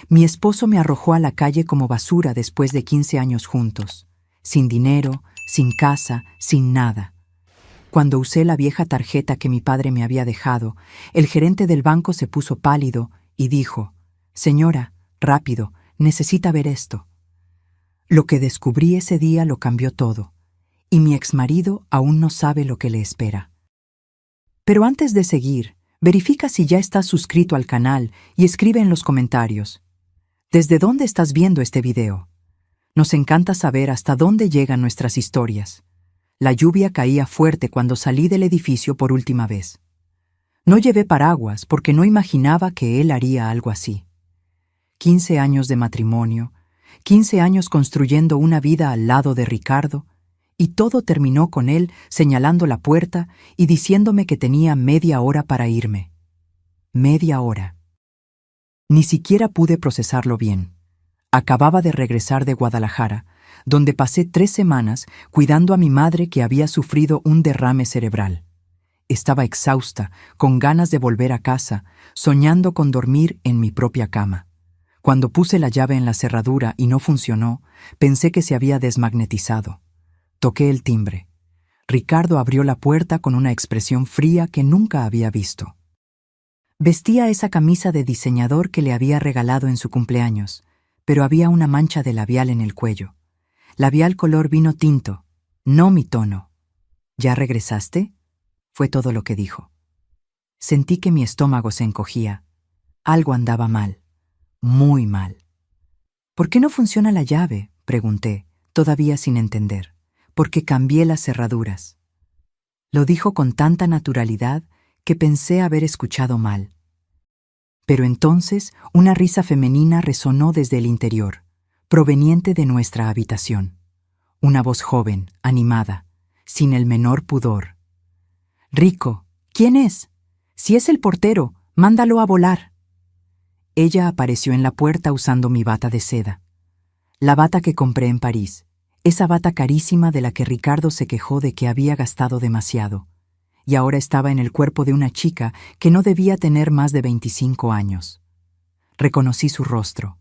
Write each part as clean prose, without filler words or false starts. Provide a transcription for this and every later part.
Mi esposo me arrojó a la calle como basura después de 15 años juntos, sin dinero, sin casa, sin nada. Cuando usé la vieja tarjeta que mi padre me había dejado, el gerente del banco se puso pálido y dijo: «Señora, rápido, necesita ver esto». Lo que descubrí ese día lo cambió todo, y mi exmarido aún no sabe lo que le espera. Pero antes de seguir, verifica si ya estás suscrito al canal y escribe en los comentarios: ¿desde dónde estás viendo este video? Nos encanta saber hasta dónde llegan nuestras historias. La lluvia caía fuerte cuando salí del edificio por última vez. No llevé paraguas porque no imaginaba que él haría algo así. 15 años de matrimonio, 15 años construyendo una vida al lado de Ricardo, y todo terminó con él señalando la puerta y diciéndome que tenía media hora para irme. Media hora. Ni siquiera pude procesarlo bien. Acababa de regresar de Guadalajara, donde pasé 3 semanas cuidando a mi madre que había sufrido un derrame cerebral. Estaba exhausta, con ganas de volver a casa, soñando con dormir en mi propia cama. Cuando puse la llave en la cerradura y no funcionó, pensé que se había desmagnetizado. Toqué el timbre. Ricardo abrió la puerta con una expresión fría que nunca había visto. Vestía esa camisa de diseñador que le había regalado en su cumpleaños, pero había una mancha de labial en el cuello. Labial color vino tinto, no mi tono. ¿Ya regresaste?, fue todo lo que dijo. Sentí que mi estómago se encogía. Algo andaba mal, muy mal. ¿Por qué no funciona la llave?, pregunté, todavía sin entender. Porque cambié las cerraduras. Lo dijo con tanta naturalidad que pensé haber escuchado mal. Pero entonces una risa femenina resonó desde el interior, proveniente de nuestra habitación. Una voz joven, animada, sin el menor pudor. «Rico, ¿quién es? Si es el portero, mándalo a volar». Ella apareció en la puerta usando mi bata de seda. La bata que compré en París. Esa bata carísima de la que Ricardo se quejó de que había gastado demasiado, y ahora estaba en el cuerpo de una chica que no debía tener más de 25 años. Reconocí su rostro.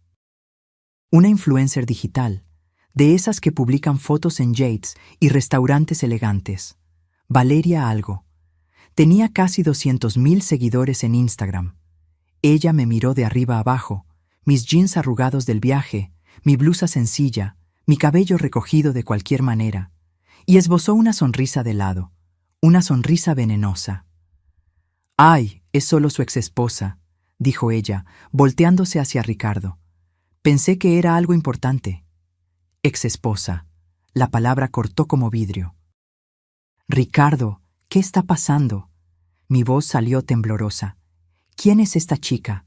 Una influencer digital, de esas que publican fotos en yates y restaurantes elegantes. Valeria algo. Tenía casi 200,000 seguidores en Instagram. Ella me miró de arriba abajo, mis jeans arrugados del viaje, mi blusa sencilla, mi cabello recogido de cualquier manera, y esbozó una sonrisa de lado, una sonrisa venenosa. «Ay, es solo su exesposa», dijo ella, volteándose hacia Ricardo. Pensé que era algo importante. Exesposa. La palabra cortó como vidrio. «Ricardo, ¿qué está pasando?». Mi voz salió temblorosa. «¿Quién es esta chica?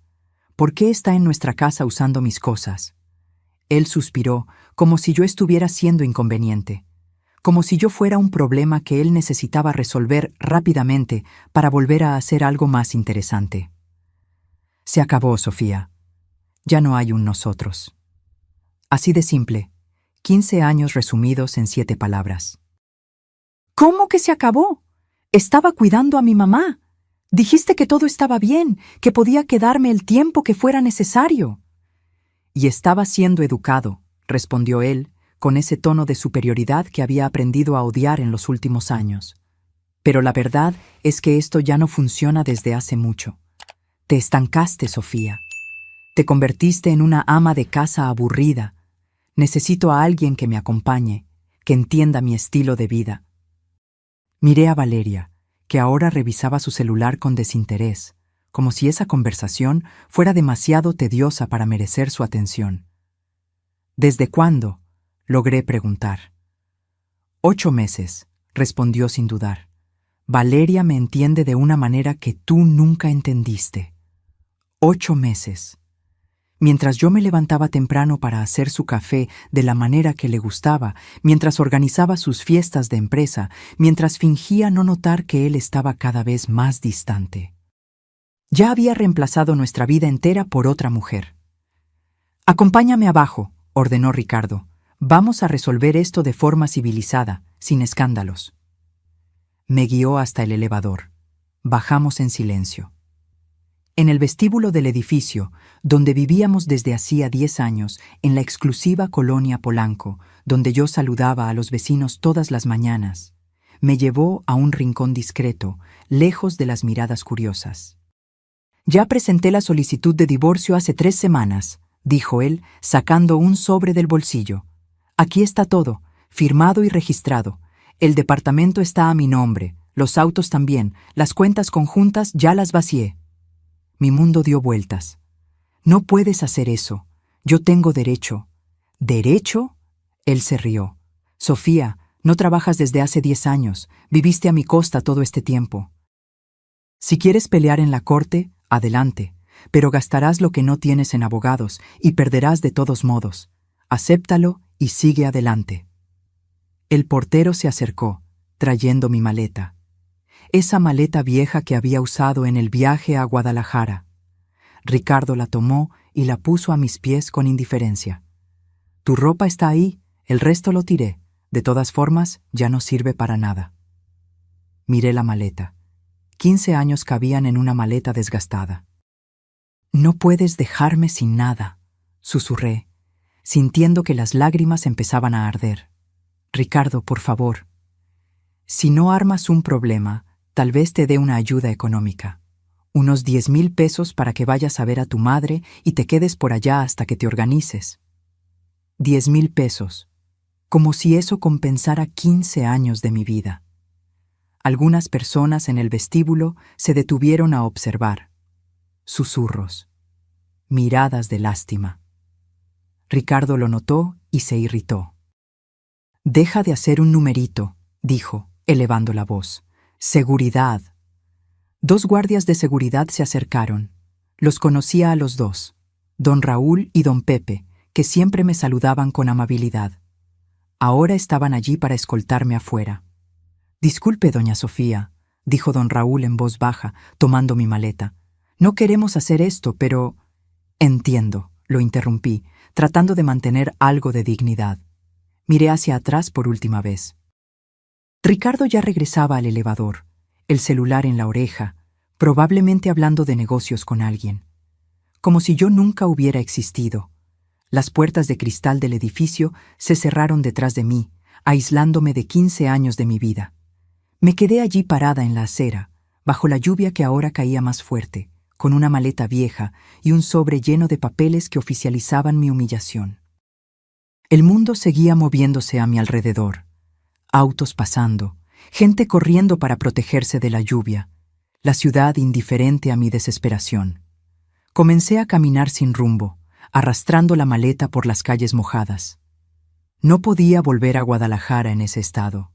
¿Por qué está en nuestra casa usando mis cosas?». Él suspiró, como si yo estuviera siendo inconveniente, como si yo fuera un problema que él necesitaba resolver rápidamente para volver a hacer algo más interesante. «Se acabó, Sofía. Ya no hay un nosotros». Así de simple, 15 años resumidos en 7 palabras. «¿Cómo que se acabó? Estaba cuidando a mi mamá. Dijiste que todo estaba bien, que podía quedarme el tiempo que fuera necesario». «Y estaba siendo educado», respondió él, con ese tono de superioridad que había aprendido a odiar en los últimos años. «Pero la verdad es que esto ya no funciona desde hace mucho. Te estancaste, Sofía. Te convertiste en una ama de casa aburrida. Necesito a alguien que me acompañe, que entienda mi estilo de vida». Miré a Valeria, que ahora revisaba su celular con desinterés, como si esa conversación fuera demasiado tediosa para merecer su atención. «¿Desde cuándo?», logré preguntar. 8 meses, respondió sin dudar. «Valeria me entiende de una manera que tú nunca entendiste». 8 meses. Mientras yo me levantaba temprano para hacer su café de la manera que le gustaba, mientras organizaba sus fiestas de empresa, mientras fingía no notar que él estaba cada vez más distante. Ya había reemplazado nuestra vida entera por otra mujer. «Acompáñame abajo», ordenó Ricardo. «Vamos a resolver esto de forma civilizada, sin escándalos». Me guió hasta el elevador. Bajamos en silencio. En el vestíbulo del edificio, donde vivíamos desde hacía 10 años, en la exclusiva colonia Polanco, donde yo saludaba a los vecinos todas las mañanas, me llevó a un rincón discreto, lejos de las miradas curiosas. «Ya presenté la solicitud de divorcio hace 3 semanas», dijo él, sacando un sobre del bolsillo. «Aquí está todo, firmado y registrado. El departamento está a mi nombre, los autos también, las cuentas conjuntas ya las vacié». Mi mundo dio vueltas. «No puedes hacer eso. Yo tengo derecho». «¿Derecho?». Él se rió. «Sofía, no trabajas desde hace 10 años. Viviste a mi costa todo este tiempo. Si quieres pelear en la corte, adelante, pero gastarás lo que no tienes en abogados y perderás de todos modos. Acéptalo y sigue adelante». El portero se acercó, trayendo mi maleta. Esa maleta vieja que había usado en el viaje a Guadalajara. Ricardo la tomó y la puso a mis pies con indiferencia. «Tu ropa está ahí, el resto lo tiré. De todas formas, ya no sirve para nada». Miré la maleta. 15 años cabían en una maleta desgastada. «No puedes dejarme sin nada», susurré, sintiendo que las lágrimas empezaban a arder. «Ricardo, por favor. Si no armas un problema, tal vez te dé una ayuda económica. Unos 10,000 pesos para que vayas a ver a tu madre y te quedes por allá hasta que te organices». 10,000 pesos. Como si eso compensara 15 años de mi vida. Algunas personas en el vestíbulo se detuvieron a observar. Susurros. Miradas de lástima. Ricardo lo notó y se irritó. «Deja de hacer un numerito», dijo, elevando la voz. «Seguridad». 2 guardias de seguridad se acercaron. Los conocía a los dos, don Raúl y don Pepe, que siempre me saludaban con amabilidad. Ahora estaban allí para escoltarme afuera. «Disculpe, doña Sofía», dijo don Raúl en voz baja, tomando mi maleta. «No queremos hacer esto, pero...». «Entiendo», lo interrumpí, tratando de mantener algo de dignidad. Miré hacia atrás por última vez. Ricardo ya regresaba al elevador, el celular en la oreja, probablemente hablando de negocios con alguien. Como si yo nunca hubiera existido. Las puertas de cristal del edificio se cerraron detrás de mí, aislándome de 15 años de mi vida. Me quedé allí parada en la acera, bajo la lluvia que ahora caía más fuerte, con una maleta vieja y un sobre lleno de papeles que oficializaban mi humillación. El mundo seguía moviéndose a mi alrededor. Autos pasando, gente corriendo para protegerse de la lluvia, la ciudad indiferente a mi desesperación. Comencé a caminar sin rumbo, arrastrando la maleta por las calles mojadas. No podía volver a Guadalajara en ese estado.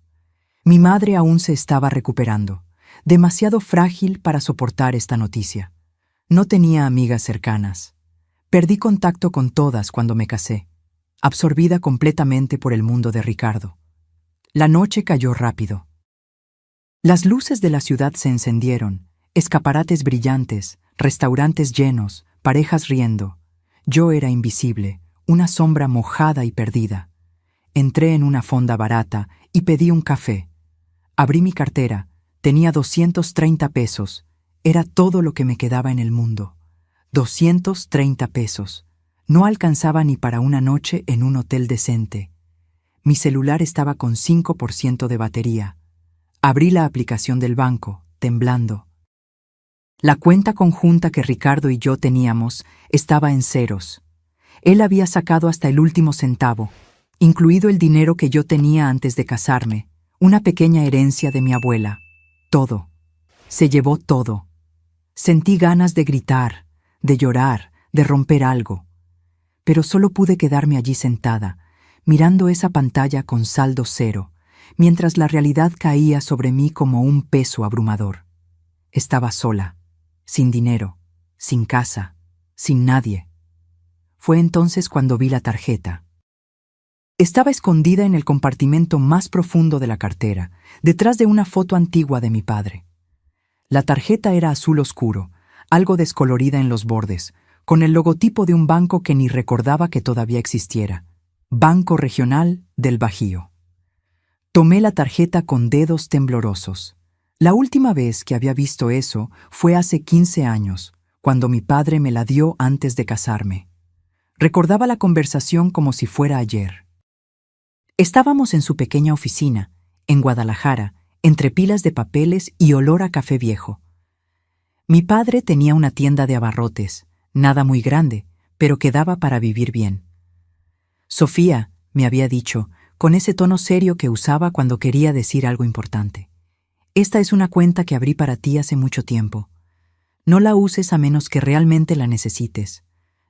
Mi madre aún se estaba recuperando, demasiado frágil para soportar esta noticia. No tenía amigas cercanas. Perdí contacto con todas cuando me casé, absorbida completamente por el mundo de Ricardo. La noche cayó rápido. Las luces de la ciudad se encendieron, escaparates brillantes, restaurantes llenos, parejas riendo. Yo era invisible, una sombra mojada y perdida. Entré en una fonda barata y pedí un café. Abrí mi cartera, tenía 230 pesos. Era todo lo que me quedaba en el mundo. 230 pesos. No alcanzaba ni para una noche en un hotel decente. Mi celular estaba con 5% de batería. Abrí la aplicación del banco, temblando. La cuenta conjunta que Ricardo y yo teníamos estaba en ceros. Él había sacado hasta el último centavo, incluido el dinero que yo tenía antes de casarme, una pequeña herencia de mi abuela. Todo. Se llevó todo. Sentí ganas de gritar, de llorar, de romper algo. Pero solo pude quedarme allí sentada, mirando esa pantalla con saldo cero, mientras la realidad caía sobre mí como un peso abrumador. Estaba sola, sin dinero, sin casa, sin nadie. Fue entonces cuando vi la tarjeta. Estaba escondida en el compartimento más profundo de la cartera, detrás de una foto antigua de mi padre. La tarjeta era azul oscuro, algo descolorida en los bordes, con el logotipo de un banco que ni recordaba que todavía existiera. Banco Regional del Bajío. Tomé la tarjeta con dedos temblorosos. La última vez que había visto eso fue hace 15 años, cuando mi padre me la dio antes de casarme. Recordaba la conversación como si fuera ayer. Estábamos en su pequeña oficina, en Guadalajara, entre pilas de papeles y olor a café viejo. Mi padre tenía una tienda de abarrotes, nada muy grande, pero que daba para vivir bien. Sofía, me había dicho, con ese tono serio que usaba cuando quería decir algo importante. Esta es una cuenta que abrí para ti hace mucho tiempo. No la uses a menos que realmente la necesites.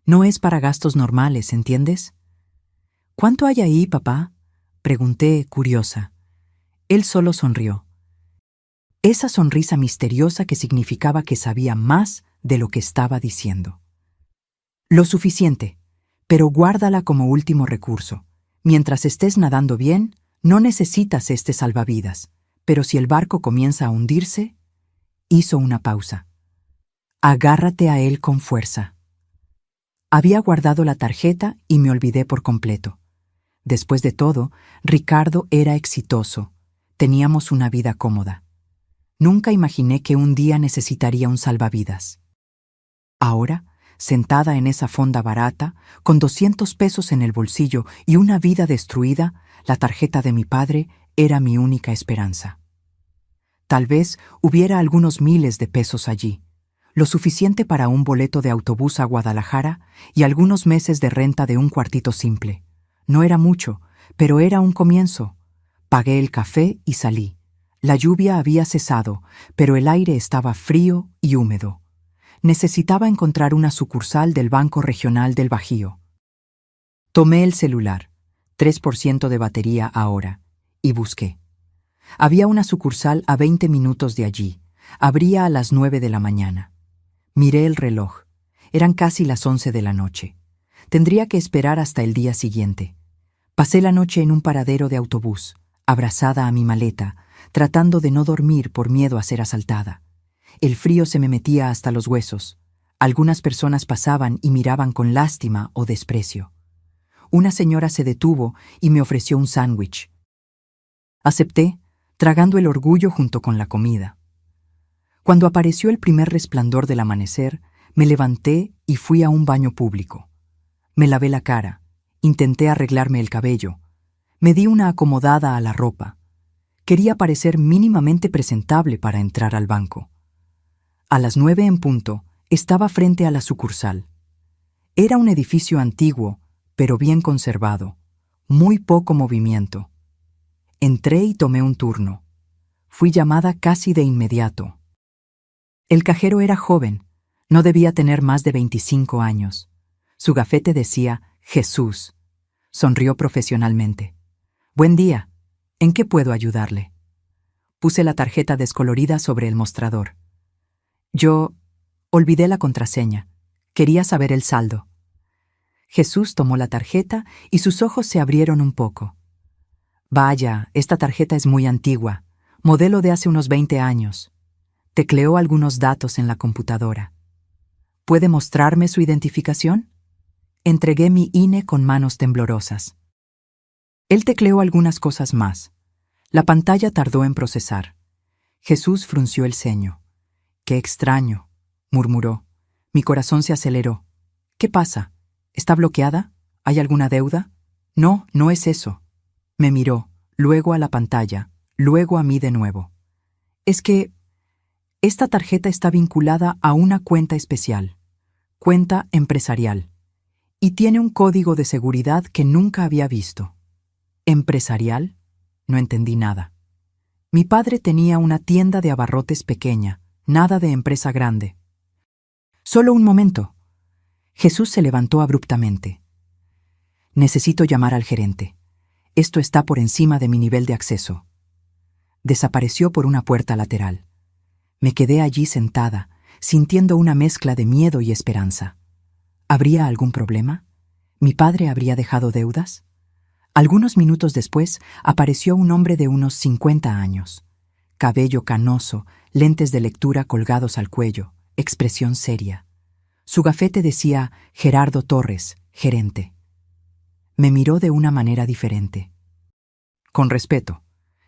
No es para gastos normales, ¿entiendes? ¿Cuánto hay ahí, papá?, pregunté, curiosa. Él solo sonrió. Esa sonrisa misteriosa que significaba que sabía más de lo que estaba diciendo. Lo suficiente, pero guárdala como último recurso. Mientras estés nadando bien, no necesitas este salvavidas, pero si el barco comienza a hundirse, hizo una pausa. Agárrate a él con fuerza. Había guardado la tarjeta y me olvidé por completo. Después de todo, Ricardo era exitoso. Teníamos una vida cómoda. Nunca imaginé que un día necesitaría un salvavidas. Ahora, sentada en esa fonda barata, con 200 pesos en el bolsillo y una vida destruida, la tarjeta de mi padre era mi única esperanza. Tal vez hubiera algunos miles de pesos allí, lo suficiente para un boleto de autobús a Guadalajara y algunos meses de renta de un cuartito simple. No era mucho, pero era un comienzo. Pagué el café y salí. La lluvia había cesado, pero el aire estaba frío y húmedo. Necesitaba encontrar una sucursal del Banco Regional del Bajío. Tomé el celular, 3% de batería ahora, y busqué. Había una sucursal a 20 minutos de allí. Abría a las 9 de la mañana. Miré el reloj. Eran casi las 11 de la noche. Tendría que esperar hasta el día siguiente. Pasé la noche en un paradero de autobús, abrazada a mi maleta, tratando de no dormir por miedo a ser asaltada. El frío se me metía hasta los huesos. Algunas personas pasaban y miraban con lástima o desprecio. Una señora se detuvo y me ofreció un sándwich. Acepté, tragando el orgullo junto con la comida. Cuando apareció el primer resplandor del amanecer, me levanté y fui a un baño público. Me lavé la cara, intenté arreglarme el cabello, me di una acomodada a la ropa. Quería parecer mínimamente presentable para entrar al banco. A las 9 en punto, estaba frente a la sucursal. Era un edificio antiguo, pero bien conservado, muy poco movimiento. Entré y tomé un turno. Fui llamada casi de inmediato. El cajero era joven, no debía tener más de 25 años. Su gafete decía Jesús. Sonrió profesionalmente. Buen día, ¿en qué puedo ayudarle? Puse la tarjeta descolorida sobre el mostrador. Yo olvidé la contraseña. Quería saber el saldo. Jesús tomó la tarjeta y sus ojos se abrieron un poco. Vaya, esta tarjeta es muy antigua, modelo de hace unos 20 años. Tecleó algunos datos en la computadora. ¿Puede mostrarme su identificación? Entregué mi INE con manos temblorosas. Él tecleó algunas cosas más. La pantalla tardó en procesar. Jesús frunció el ceño. «Qué extraño», murmuró. Mi corazón se aceleró. «¿Qué pasa? ¿Está bloqueada? ¿Hay alguna deuda?» «No, no es eso». Me miró, luego a la pantalla, luego a mí de nuevo. «Es que esta tarjeta está vinculada a una cuenta especial, cuenta empresarial, y tiene un código de seguridad que nunca había visto». ¿Empresarial? No entendí nada. Mi padre tenía una tienda de abarrotes pequeña, nada de empresa grande. «Solo un momento». Jesús se levantó abruptamente. «Necesito llamar al gerente. Esto está por encima de mi nivel de acceso». Desapareció por una puerta lateral. Me quedé allí sentada, sintiendo una mezcla de miedo y esperanza. ¿Habría algún problema? ¿Mi padre habría dejado deudas? Algunos minutos después apareció un hombre de unos 50 años. Cabello canoso, lentes de lectura colgados al cuello, expresión seria. Su gafete decía Gerardo Torres, gerente. Me miró de una manera diferente. Con respeto.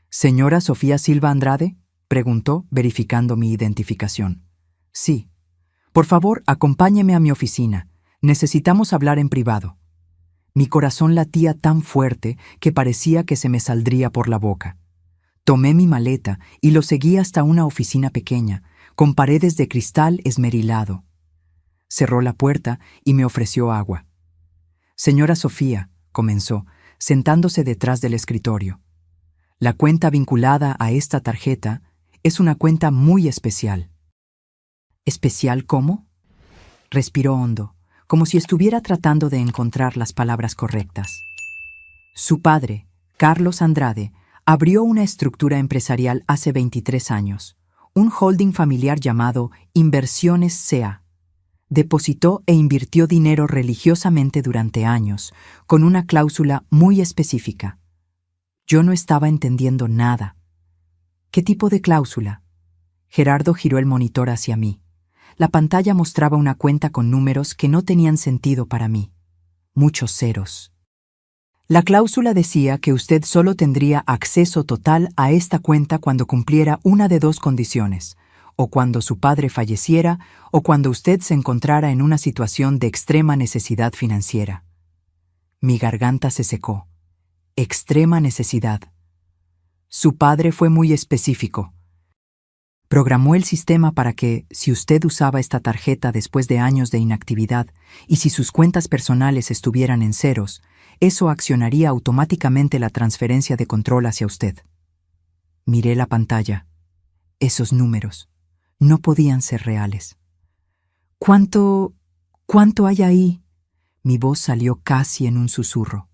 «¿Señora Sofía Silva Andrade?», preguntó, verificando mi identificación. «Sí». Por favor, acompáñeme a mi oficina. Necesitamos hablar en privado. Mi corazón latía tan fuerte que parecía que se me saldría por la boca. Tomé mi maleta y lo seguí hasta una oficina pequeña, con paredes de cristal esmerilado. Cerró la puerta y me ofreció agua. Señora Sofía, comenzó, sentándose detrás del escritorio. La cuenta vinculada a esta tarjeta es una cuenta muy especial. ¿Especial cómo? Respiró hondo, como si estuviera tratando de encontrar las palabras correctas. Su padre, Carlos Andrade, abrió una estructura empresarial hace 23 años, un holding familiar llamado Inversiones C.A. Depositó e invirtió dinero religiosamente durante años, con una cláusula muy específica. Yo no estaba entendiendo nada. ¿Qué tipo de cláusula? Gerardo giró el monitor hacia mí. La pantalla mostraba una cuenta con números que no tenían sentido para mí. Muchos ceros. La cláusula decía que usted solo tendría acceso total a esta cuenta cuando cumpliera una de dos condiciones, o cuando su padre falleciera, o cuando usted se encontrara en una situación de extrema necesidad financiera. Mi garganta se secó. Extrema necesidad. Su padre fue muy específico. Programó el sistema para que, si usted usaba esta tarjeta después de años de inactividad y si sus cuentas personales estuvieran en ceros, eso accionaría automáticamente la transferencia de control hacia usted. Miré la pantalla. Esos números no podían ser reales. ¿Cuánto hay ahí? Mi voz salió casi en un susurro.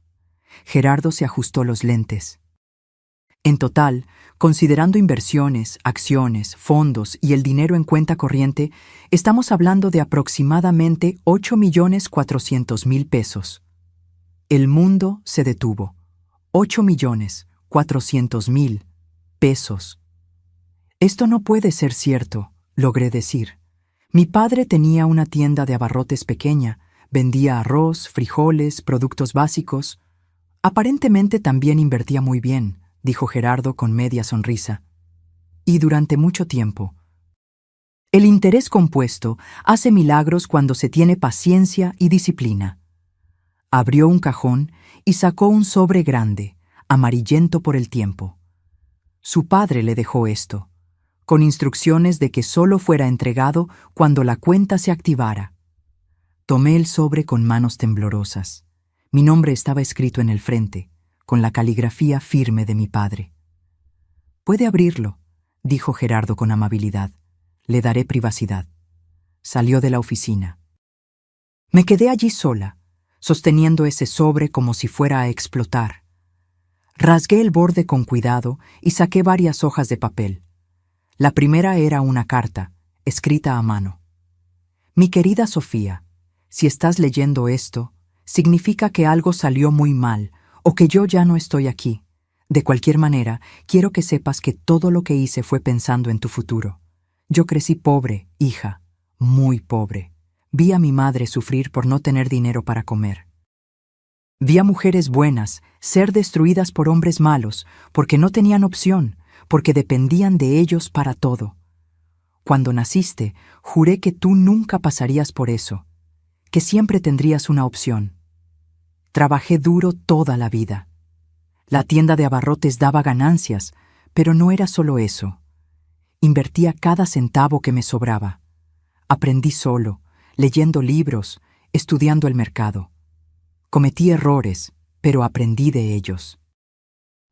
Gerardo se ajustó los lentes. En total, considerando inversiones, acciones, fondos y el dinero en cuenta corriente, estamos hablando de aproximadamente 8.400.000 pesos. El mundo se detuvo. 8.400.000 pesos. Esto no puede ser cierto, logré decir. Mi padre tenía una tienda de abarrotes pequeña, vendía arroz, frijoles, productos básicos. Aparentemente también invertía muy bien, dijo Gerardo con media sonrisa. Y durante mucho tiempo. El interés compuesto hace milagros cuando se tiene paciencia y disciplina. Abrió un cajón y sacó un sobre grande, amarillento por el tiempo. Su padre le dejó esto, con instrucciones de que solo fuera entregado cuando la cuenta se activara. Tomé el sobre con manos temblorosas. Mi nombre estaba escrito en el frente, con la caligrafía firme de mi padre. «Puede abrirlo», dijo Gerardo con amabilidad. «Le daré privacidad». Salió de la oficina. Me quedé allí sola, sosteniendo ese sobre como si fuera a explotar. Rasgué el borde con cuidado y saqué varias hojas de papel. La primera era una carta, escrita a mano. «Mi querida Sofía, si estás leyendo esto, significa que algo salió muy mal o que yo ya no estoy aquí. De cualquier manera, quiero que sepas que todo lo que hice fue pensando en tu futuro. Yo crecí pobre, hija, muy pobre. Vi a mi madre sufrir por no tener dinero para comer. Vi a mujeres buenas ser destruidas por hombres malos porque no tenían opción, porque dependían de ellos para todo. Cuando naciste, juré que tú nunca pasarías por eso, que siempre tendrías una opción. Trabajé duro toda la vida. La tienda de abarrotes daba ganancias, pero no era solo eso. Invertía cada centavo que me sobraba. Aprendí solo, leyendo libros, estudiando el mercado. Cometí errores, pero aprendí de ellos.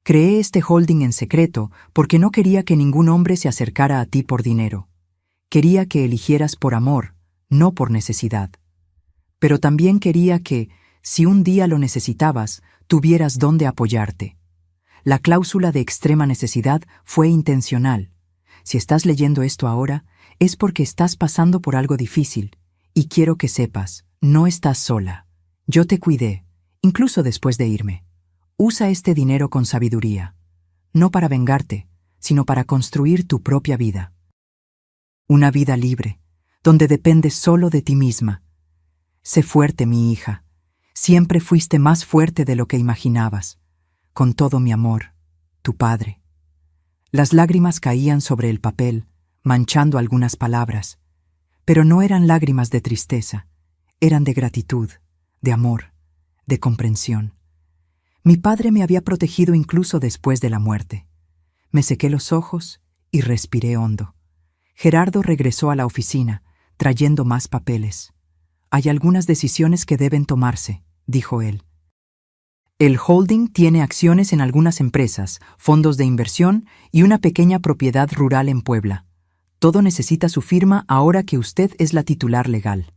Creé este holding en secreto porque no quería que ningún hombre se acercara a ti por dinero. Quería que eligieras por amor, no por necesidad. Pero también quería que, si un día lo necesitabas, tuvieras dónde apoyarte. La cláusula de extrema necesidad fue intencional. Si estás leyendo esto ahora, es porque estás pasando por algo difícil, y quiero que sepas, no estás sola. Yo te cuidé, incluso después de irme. Usa este dinero con sabiduría, no para vengarte, sino para construir tu propia vida. Una vida libre, donde dependes solo de ti misma. Sé fuerte, mi hija. Siempre fuiste más fuerte de lo que imaginabas. Con todo mi amor, tu padre. Las lágrimas caían sobre el papel, manchando algunas palabras, Pero no eran lágrimas de tristeza, eran de gratitud, de amor, de comprensión. Mi padre me había protegido incluso después de la muerte. Me sequé los ojos y respiré hondo. Gerardo regresó a la oficina, trayendo más papeles. Hay algunas decisiones que deben tomarse, dijo él. El holding tiene acciones en algunas empresas, fondos de inversión y una pequeña propiedad rural en Puebla. Todo necesita su firma ahora que usted es la titular legal.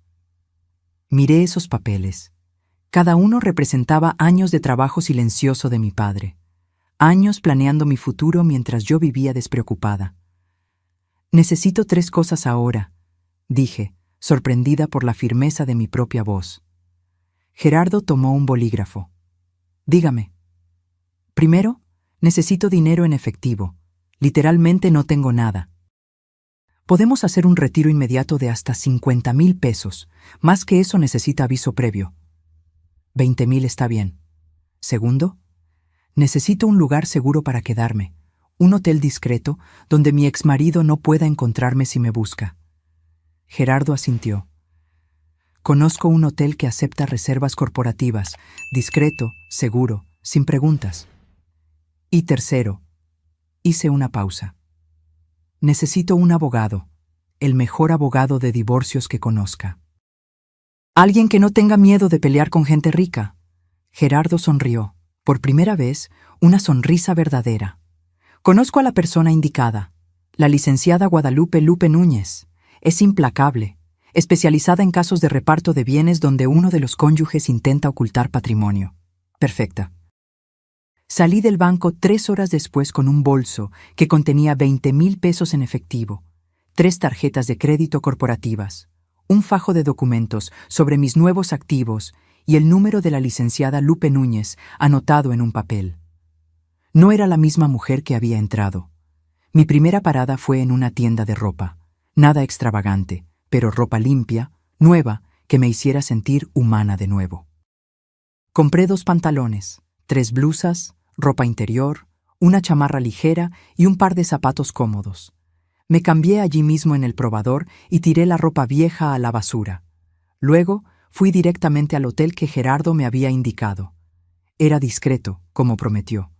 Miré esos papeles. Cada uno representaba años de trabajo silencioso de mi padre. Años planeando mi futuro mientras yo vivía despreocupada. Necesito 3 cosas ahora, dije, sorprendida por la firmeza de mi propia voz. Gerardo tomó un bolígrafo. Dígame. Primero, necesito dinero en efectivo. Literalmente no tengo nada. Podemos hacer un retiro inmediato de hasta 50,000 pesos. Más que eso necesita aviso previo. 20,000 está bien. Segundo, necesito un lugar seguro para quedarme. Un hotel discreto donde mi exmarido no pueda encontrarme si me busca. Gerardo asintió. Conozco un hotel que acepta reservas corporativas, discreto, seguro, sin preguntas. Y tercero, hice una pausa. Necesito un abogado, el mejor abogado de divorcios que conozca. Alguien que no tenga miedo de pelear con gente rica. Gerardo sonrió, por primera vez, una sonrisa verdadera. Conozco a la persona indicada, la licenciada Guadalupe Lupe Núñez. Es implacable, especializada en casos de reparto de bienes donde uno de los cónyuges intenta ocultar patrimonio. Perfecta. Salí del banco 3 horas después con un bolso que contenía 20,000 pesos en efectivo, 3 tarjetas de crédito corporativas, un fajo de documentos sobre mis nuevos activos y el número de la licenciada Lupe Núñez anotado en un papel. No era la misma mujer que había entrado. Mi primera parada fue en una tienda de ropa. Nada extravagante, pero ropa limpia, nueva, que me hiciera sentir humana de nuevo. Compré 2 pantalones, 3 blusas, ropa interior, una chamarra ligera y un par de zapatos cómodos. Me cambié allí mismo en el probador y tiré la ropa vieja a la basura. Luego fui directamente al hotel que Gerardo me había indicado. Era discreto, como prometió.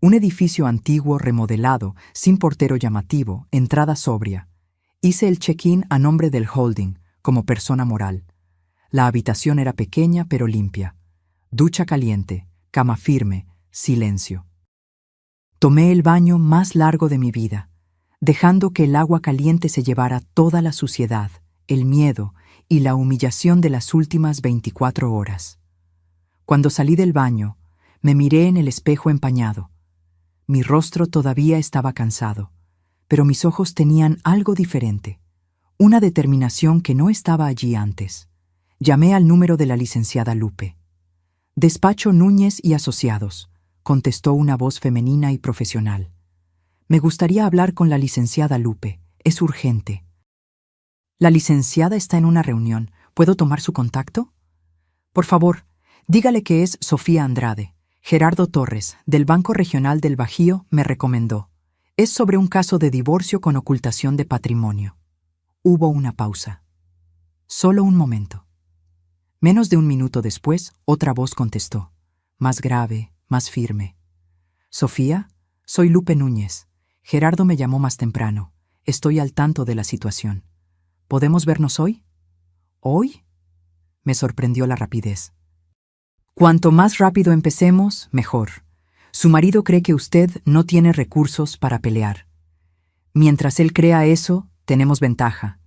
Un edificio antiguo remodelado, sin portero llamativo, entrada sobria. Hice el check-in a nombre del holding, como persona moral. La habitación era pequeña pero limpia. Ducha caliente, cama firme, silencio. Tomé el baño más largo de mi vida, dejando que el agua caliente se llevara toda la suciedad, el miedo y la humillación de las últimas 24 horas. Cuando salí del baño, me miré en el espejo empañado. Mi rostro todavía estaba cansado, pero mis ojos tenían algo diferente, una determinación que no estaba allí antes. Llamé al número de la licenciada Lupe. Despacho Núñez y Asociados, contestó una voz femenina y profesional. Me gustaría hablar con la licenciada Lupe, es urgente. La licenciada está en una reunión, ¿puedo tomar su contacto? Por favor, dígale que es Sofía Andrade. Gerardo Torres, del Banco Regional del Bajío, me recomendó. Es sobre un caso de divorcio con ocultación de patrimonio. Hubo una pausa. Solo un momento. Menos de un minuto después, otra voz contestó, más grave, más firme. Sofía, soy Lupe Núñez. Gerardo me llamó más temprano. Estoy al tanto de la situación. ¿Podemos vernos hoy? ¿Hoy? Me sorprendió la rapidez. Cuanto más rápido empecemos, mejor. Su marido cree que usted no tiene recursos para pelear. Mientras él crea eso, tenemos ventaja.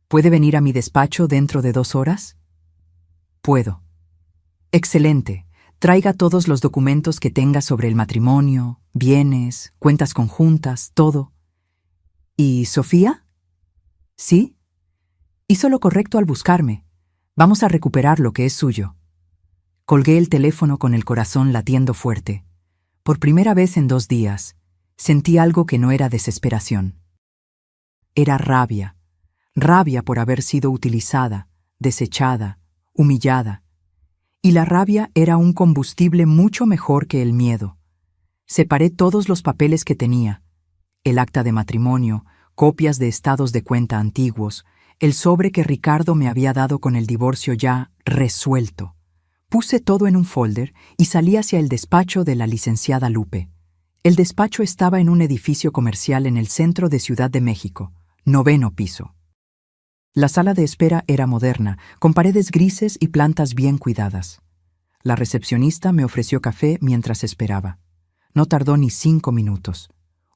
¿Puede venir a mi despacho dentro de 2 horas? Puedo. Excelente. Traiga todos los documentos que tenga sobre el matrimonio, bienes, cuentas conjuntas, todo. ¿Y Sofía? ¿Sí? Hizo lo correcto al buscarme. Vamos a recuperar lo que es suyo. Colgué el teléfono con el corazón latiendo fuerte. Por primera vez en 2 días, sentí algo que no era desesperación. Era rabia. Rabia por haber sido utilizada, desechada, humillada. Y la rabia era un combustible mucho mejor que el miedo. Separé todos los papeles que tenía, el acta de matrimonio, copias de estados de cuenta antiguos, el sobre que Ricardo me había dado con el divorcio ya resuelto. Puse todo en un folder y salí hacia el despacho de la licenciada Lupe. El despacho estaba en un edificio comercial en el centro de Ciudad de México, 9º piso. La sala de espera era moderna, con paredes grises y plantas bien cuidadas. La recepcionista me ofreció café mientras esperaba. No tardó ni 5 minutos.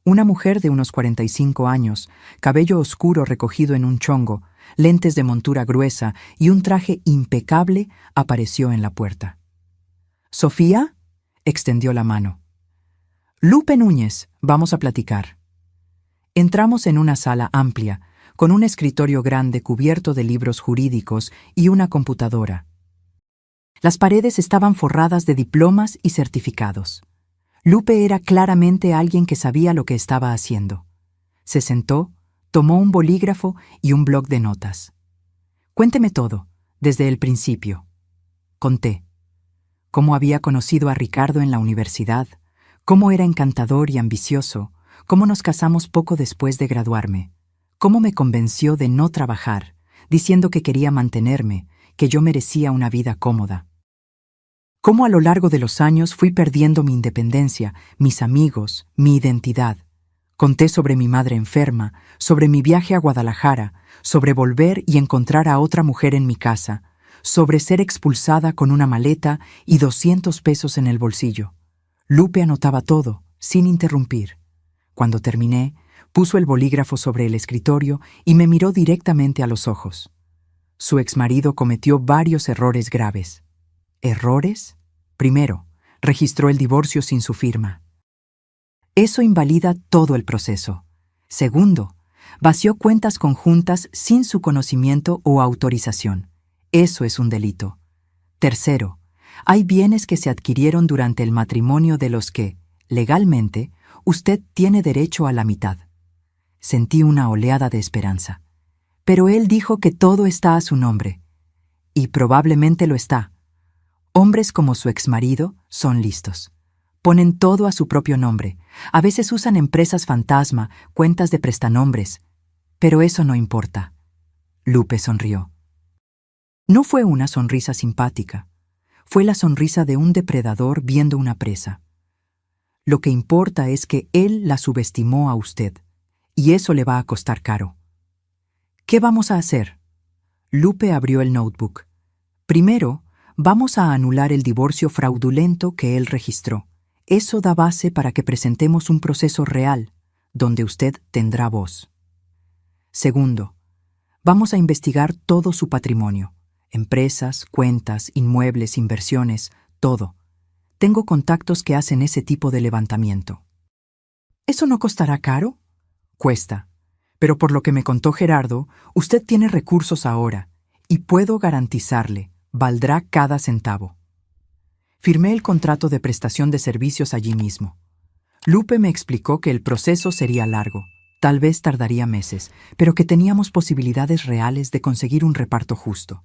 Una mujer de unos 45 años, cabello oscuro recogido en un chongo, lentes de montura gruesa y un traje impecable, apareció en la puerta. «¿Sofía?», extendió la mano. «Lupe Núñez, vamos a platicar». Entramos en una sala amplia, con un escritorio grande cubierto de libros jurídicos y una computadora. Las paredes estaban forradas de diplomas y certificados. Lupe era claramente alguien que sabía lo que estaba haciendo. Se sentó, tomó un bolígrafo y un bloc de notas. «Cuénteme todo, desde el principio». Conté. Cómo había conocido a Ricardo en la universidad, cómo era encantador y ambicioso, cómo nos casamos poco después de graduarme, cómo me convenció de no trabajar, diciendo que quería mantenerme, que yo merecía una vida cómoda. Cómo a lo largo de los años fui perdiendo mi independencia, mis amigos, mi identidad. Conté sobre mi madre enferma, sobre mi viaje a Guadalajara, sobre volver y encontrar a otra mujer en mi casa, sobre ser expulsada con una maleta y 200 pesos en el bolsillo. Lupe anotaba todo, sin interrumpir. Cuando terminé, puso el bolígrafo sobre el escritorio y me miró directamente a los ojos. Su exmarido cometió varios errores graves. ¿Errores? Primero, registró el divorcio sin su firma. Eso invalida todo el proceso. Segundo, vació cuentas conjuntas sin su conocimiento o autorización. Eso es un delito. Tercero, hay bienes que se adquirieron durante el matrimonio de los que, legalmente, usted tiene derecho a la mitad. Sentí una oleada de esperanza. Pero él dijo que todo está a su nombre. Y probablemente lo está. Hombres como su exmarido son listos. Ponen todo a su propio nombre. A veces usan empresas fantasma, cuentas de prestanombres. Pero eso no importa. Lupe sonrió. No fue una sonrisa simpática. Fue la sonrisa de un depredador viendo una presa. Lo que importa es que él la subestimó a usted, y eso le va a costar caro. ¿Qué vamos a hacer? Lupe abrió el notebook. Primero, vamos a anular el divorcio fraudulento que él registró. Eso da base para que presentemos un proceso real, donde usted tendrá voz. Segundo, vamos a investigar todo su patrimonio. Empresas, cuentas, inmuebles, inversiones, todo. Tengo contactos que hacen ese tipo de levantamiento. ¿Eso no costará caro? Cuesta. Pero por lo que me contó Gerardo, usted tiene recursos ahora, y puedo garantizarle, valdrá cada centavo. Firmé el contrato de prestación de servicios allí mismo. Lupe me explicó que el proceso sería largo, tal vez tardaría meses, pero que teníamos posibilidades reales de conseguir un reparto justo.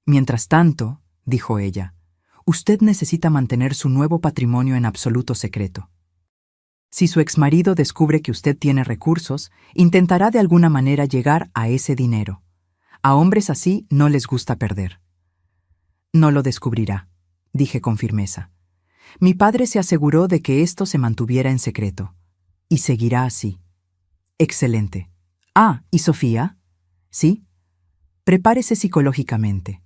Mientras tanto, dijo ella, usted necesita mantener su nuevo patrimonio en absoluto secreto. Si su exmarido descubre que usted tiene recursos, intentará de alguna manera llegar a ese dinero. A hombres así no les gusta perder. No lo descubrirá, dije con firmeza. Mi padre se aseguró de que esto se mantuviera en secreto. Y seguirá así. Excelente. Ah, ¿y Sofía? ¿Sí? Prepárese psicológicamente.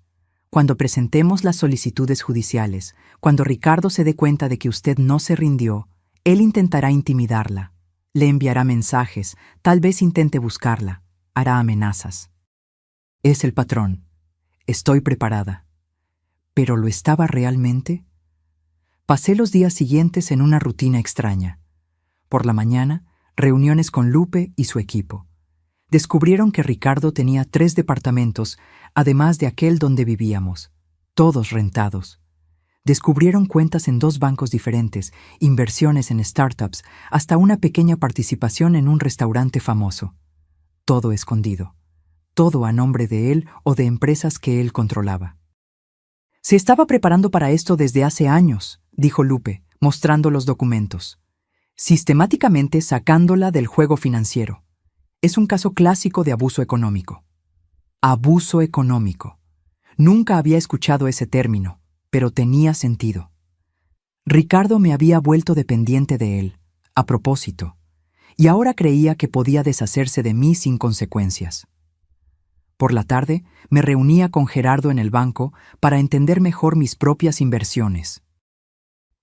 Cuando presentemos las solicitudes judiciales, cuando Ricardo se dé cuenta de que usted no se rindió, él intentará intimidarla. Le enviará mensajes, tal vez intente buscarla, hará amenazas. Es el patrón. Estoy preparada. ¿Pero lo estaba realmente? Pasé los días siguientes en una rutina extraña. Por la mañana, reuniones con Lupe y su equipo. Descubrieron que Ricardo tenía 3 departamentos, además de aquel donde vivíamos, todos rentados. Descubrieron cuentas en 2 bancos diferentes, inversiones en startups, hasta una pequeña participación en un restaurante famoso. Todo escondido. Todo a nombre de él o de empresas que él controlaba. Se estaba preparando para esto desde hace años, dijo Lupe, mostrando los documentos. Sistemáticamente sacándola del juego financiero. Es un caso clásico de abuso económico. Abuso económico. Nunca había escuchado ese término, pero tenía sentido. Ricardo me había vuelto dependiente de él, a propósito, y ahora creía que podía deshacerse de mí sin consecuencias. Por la tarde, me reunía con Gerardo en el banco para entender mejor mis propias inversiones.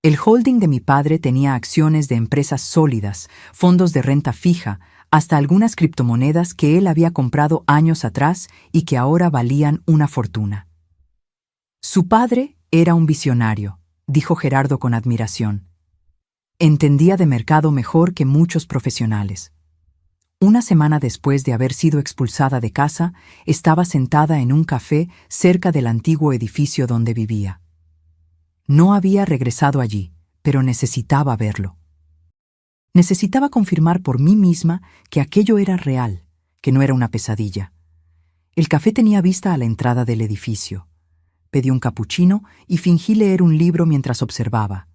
El holding de mi padre tenía acciones de empresas sólidas, fondos de renta fija, hasta algunas criptomonedas que él había comprado años atrás y que ahora valían una fortuna. Su padre era un visionario, dijo Gerardo con admiración. Entendía de mercado mejor que muchos profesionales. Una semana después de haber sido expulsada de casa, estaba sentada en un café cerca del antiguo edificio donde vivía. No había regresado allí, pero necesitaba verlo. Necesitaba confirmar por mí misma que aquello era real, que no era una pesadilla. El café tenía vista a la entrada del edificio. Pedí un capuchino y fingí leer un libro mientras observaba.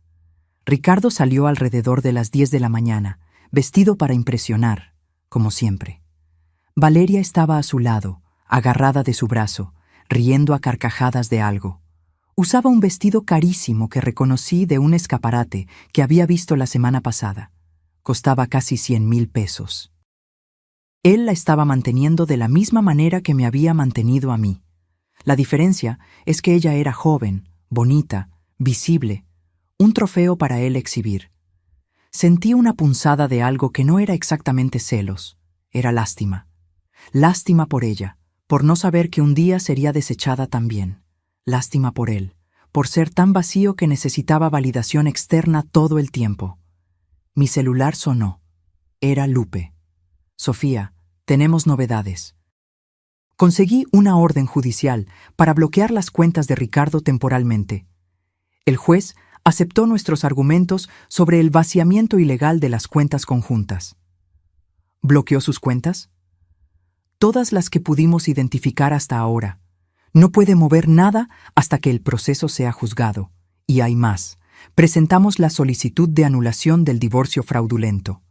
Ricardo salió alrededor de las 10 de la mañana, vestido para impresionar, como siempre. Valeria estaba a su lado, agarrada de su brazo, riendo a carcajadas de algo. Usaba un vestido carísimo que reconocí de un escaparate que había visto la semana pasada. Costaba casi 100,000 pesos. Él la estaba manteniendo de la misma manera que me había mantenido a mí. La diferencia es que ella era joven, bonita, visible, un trofeo para él exhibir. Sentí una punzada de algo que no era exactamente celos, era lástima. Lástima por ella, por no saber que un día sería desechada también. Lástima por él, por ser tan vacío que necesitaba validación externa todo el tiempo. Mi celular sonó. Era Lupe. Sofía, tenemos novedades. Conseguí una orden judicial para bloquear las cuentas de Ricardo temporalmente. El juez aceptó nuestros argumentos sobre el vaciamiento ilegal de las cuentas conjuntas. ¿Bloqueó sus cuentas? Todas las que pudimos identificar hasta ahora. No puede mover nada hasta que el proceso sea juzgado. Y hay más. Presentamos la solicitud de anulación del divorcio fraudulento.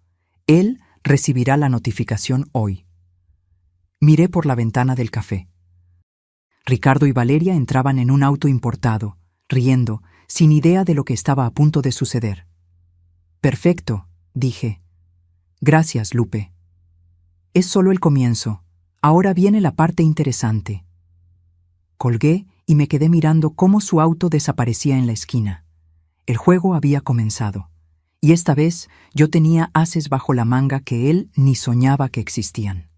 Él recibirá la notificación hoy. Miré por la ventana del café. Ricardo y Valeria entraban en un auto importado, riendo, sin idea de lo que estaba a punto de suceder. Perfecto, dije. Gracias, Lupe. Es solo el comienzo. Ahora viene la parte interesante. Colgué y me quedé mirando cómo su auto desaparecía en la esquina. El juego había comenzado, y esta vez yo tenía ases bajo la manga que él ni soñaba que existían.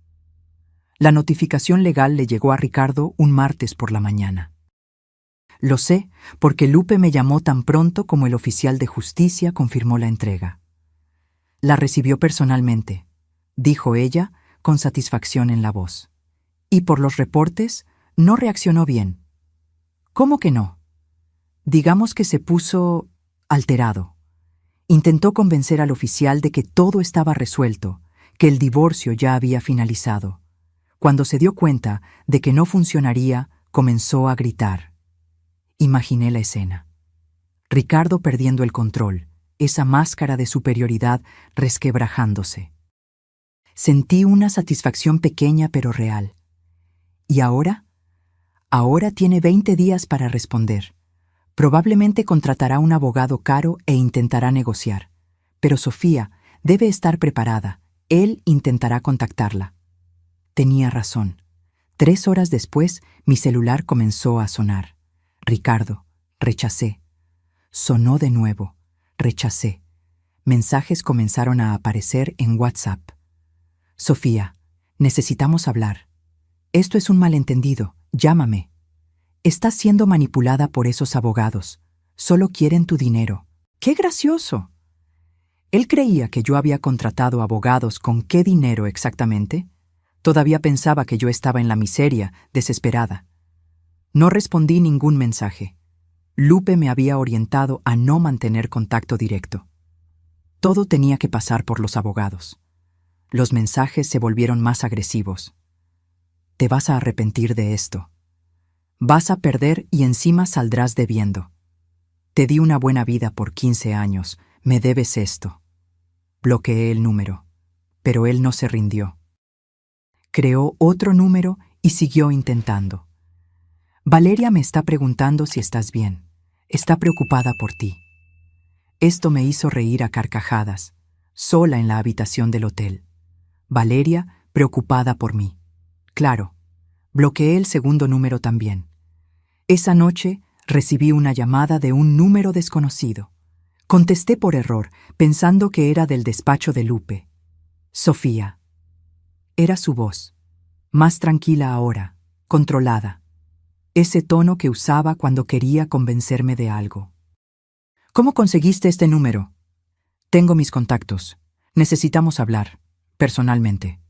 La notificación legal le llegó a Ricardo un martes por la mañana. Lo sé porque Lupe me llamó tan pronto como el oficial de justicia confirmó la entrega. La recibió personalmente, dijo ella con satisfacción en la voz. Y por los reportes, no reaccionó bien. ¿Cómo que no? Digamos que se puso alterado. Intentó convencer al oficial de que todo estaba resuelto, que el divorcio ya había finalizado. Cuando se dio cuenta de que no funcionaría, comenzó a gritar. Imaginé la escena. Ricardo perdiendo el control, esa máscara de superioridad resquebrajándose. Sentí una satisfacción pequeña pero real. ¿Y ahora? Ahora tiene 20 días para responder. Probablemente contratará un abogado caro e intentará negociar. Pero Sofía debe estar preparada. Él intentará contactarla. Tenía razón. 3 horas después, mi celular comenzó a sonar. Ricardo, rechacé. Sonó de nuevo. Rechacé. Mensajes comenzaron a aparecer en WhatsApp. Sofía, necesitamos hablar. Esto es un malentendido. Llámame. Estás siendo manipulada por esos abogados. Solo quieren tu dinero. ¡Qué gracioso! Él creía que yo había contratado abogados con qué dinero exactamente. Todavía pensaba que yo estaba en la miseria, desesperada. No respondí ningún mensaje. Lupe me había orientado a no mantener contacto directo. Todo tenía que pasar por los abogados. Los mensajes se volvieron más agresivos. Te vas a arrepentir de esto. Vas a perder y encima saldrás debiendo. Te di una buena vida por 15 años, me debes esto. Bloqueé el número, pero él no se rindió. Creó otro número y siguió intentando. Valeria me está preguntando si estás bien. Está preocupada por ti. Esto me hizo reír a carcajadas, sola en la habitación del hotel. Valeria, preocupada por mí. Claro, bloqueé el segundo número también. Esa noche recibí una llamada de un número desconocido. Contesté por error, pensando que era del despacho de Lupe. Sofía. Era su voz, más tranquila ahora, controlada. Ese tono que usaba cuando quería convencerme de algo. ¿Cómo conseguiste este número? Tengo mis contactos. Necesitamos hablar, personalmente.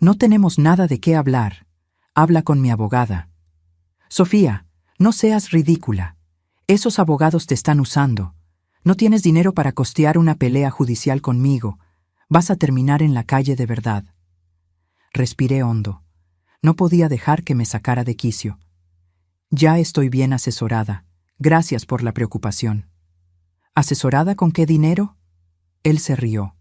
No tenemos nada de qué hablar. Habla con mi abogada. Sofía, no seas ridícula. Esos abogados te están usando. No tienes dinero para costear una pelea judicial conmigo. Vas a terminar en la calle de verdad. Respiré hondo. No podía dejar que me sacara de quicio. Ya estoy bien asesorada. Gracias por la preocupación. ¿Asesorada con qué dinero? Él se rió.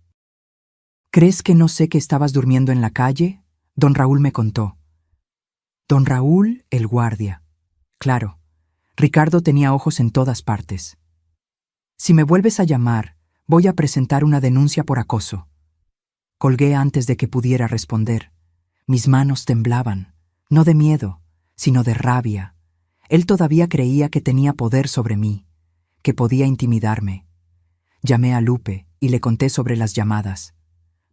¿Crees que no sé que estabas durmiendo en la calle? Don Raúl me contó. Don Raúl, el guardia. Claro, Ricardo tenía ojos en todas partes. Si me vuelves a llamar, voy a presentar una denuncia por acoso. Colgué antes de que pudiera responder. Mis manos temblaban, no de miedo, sino de rabia. Él todavía creía que tenía poder sobre mí, que podía intimidarme. Llamé a Lupe y le conté sobre las llamadas.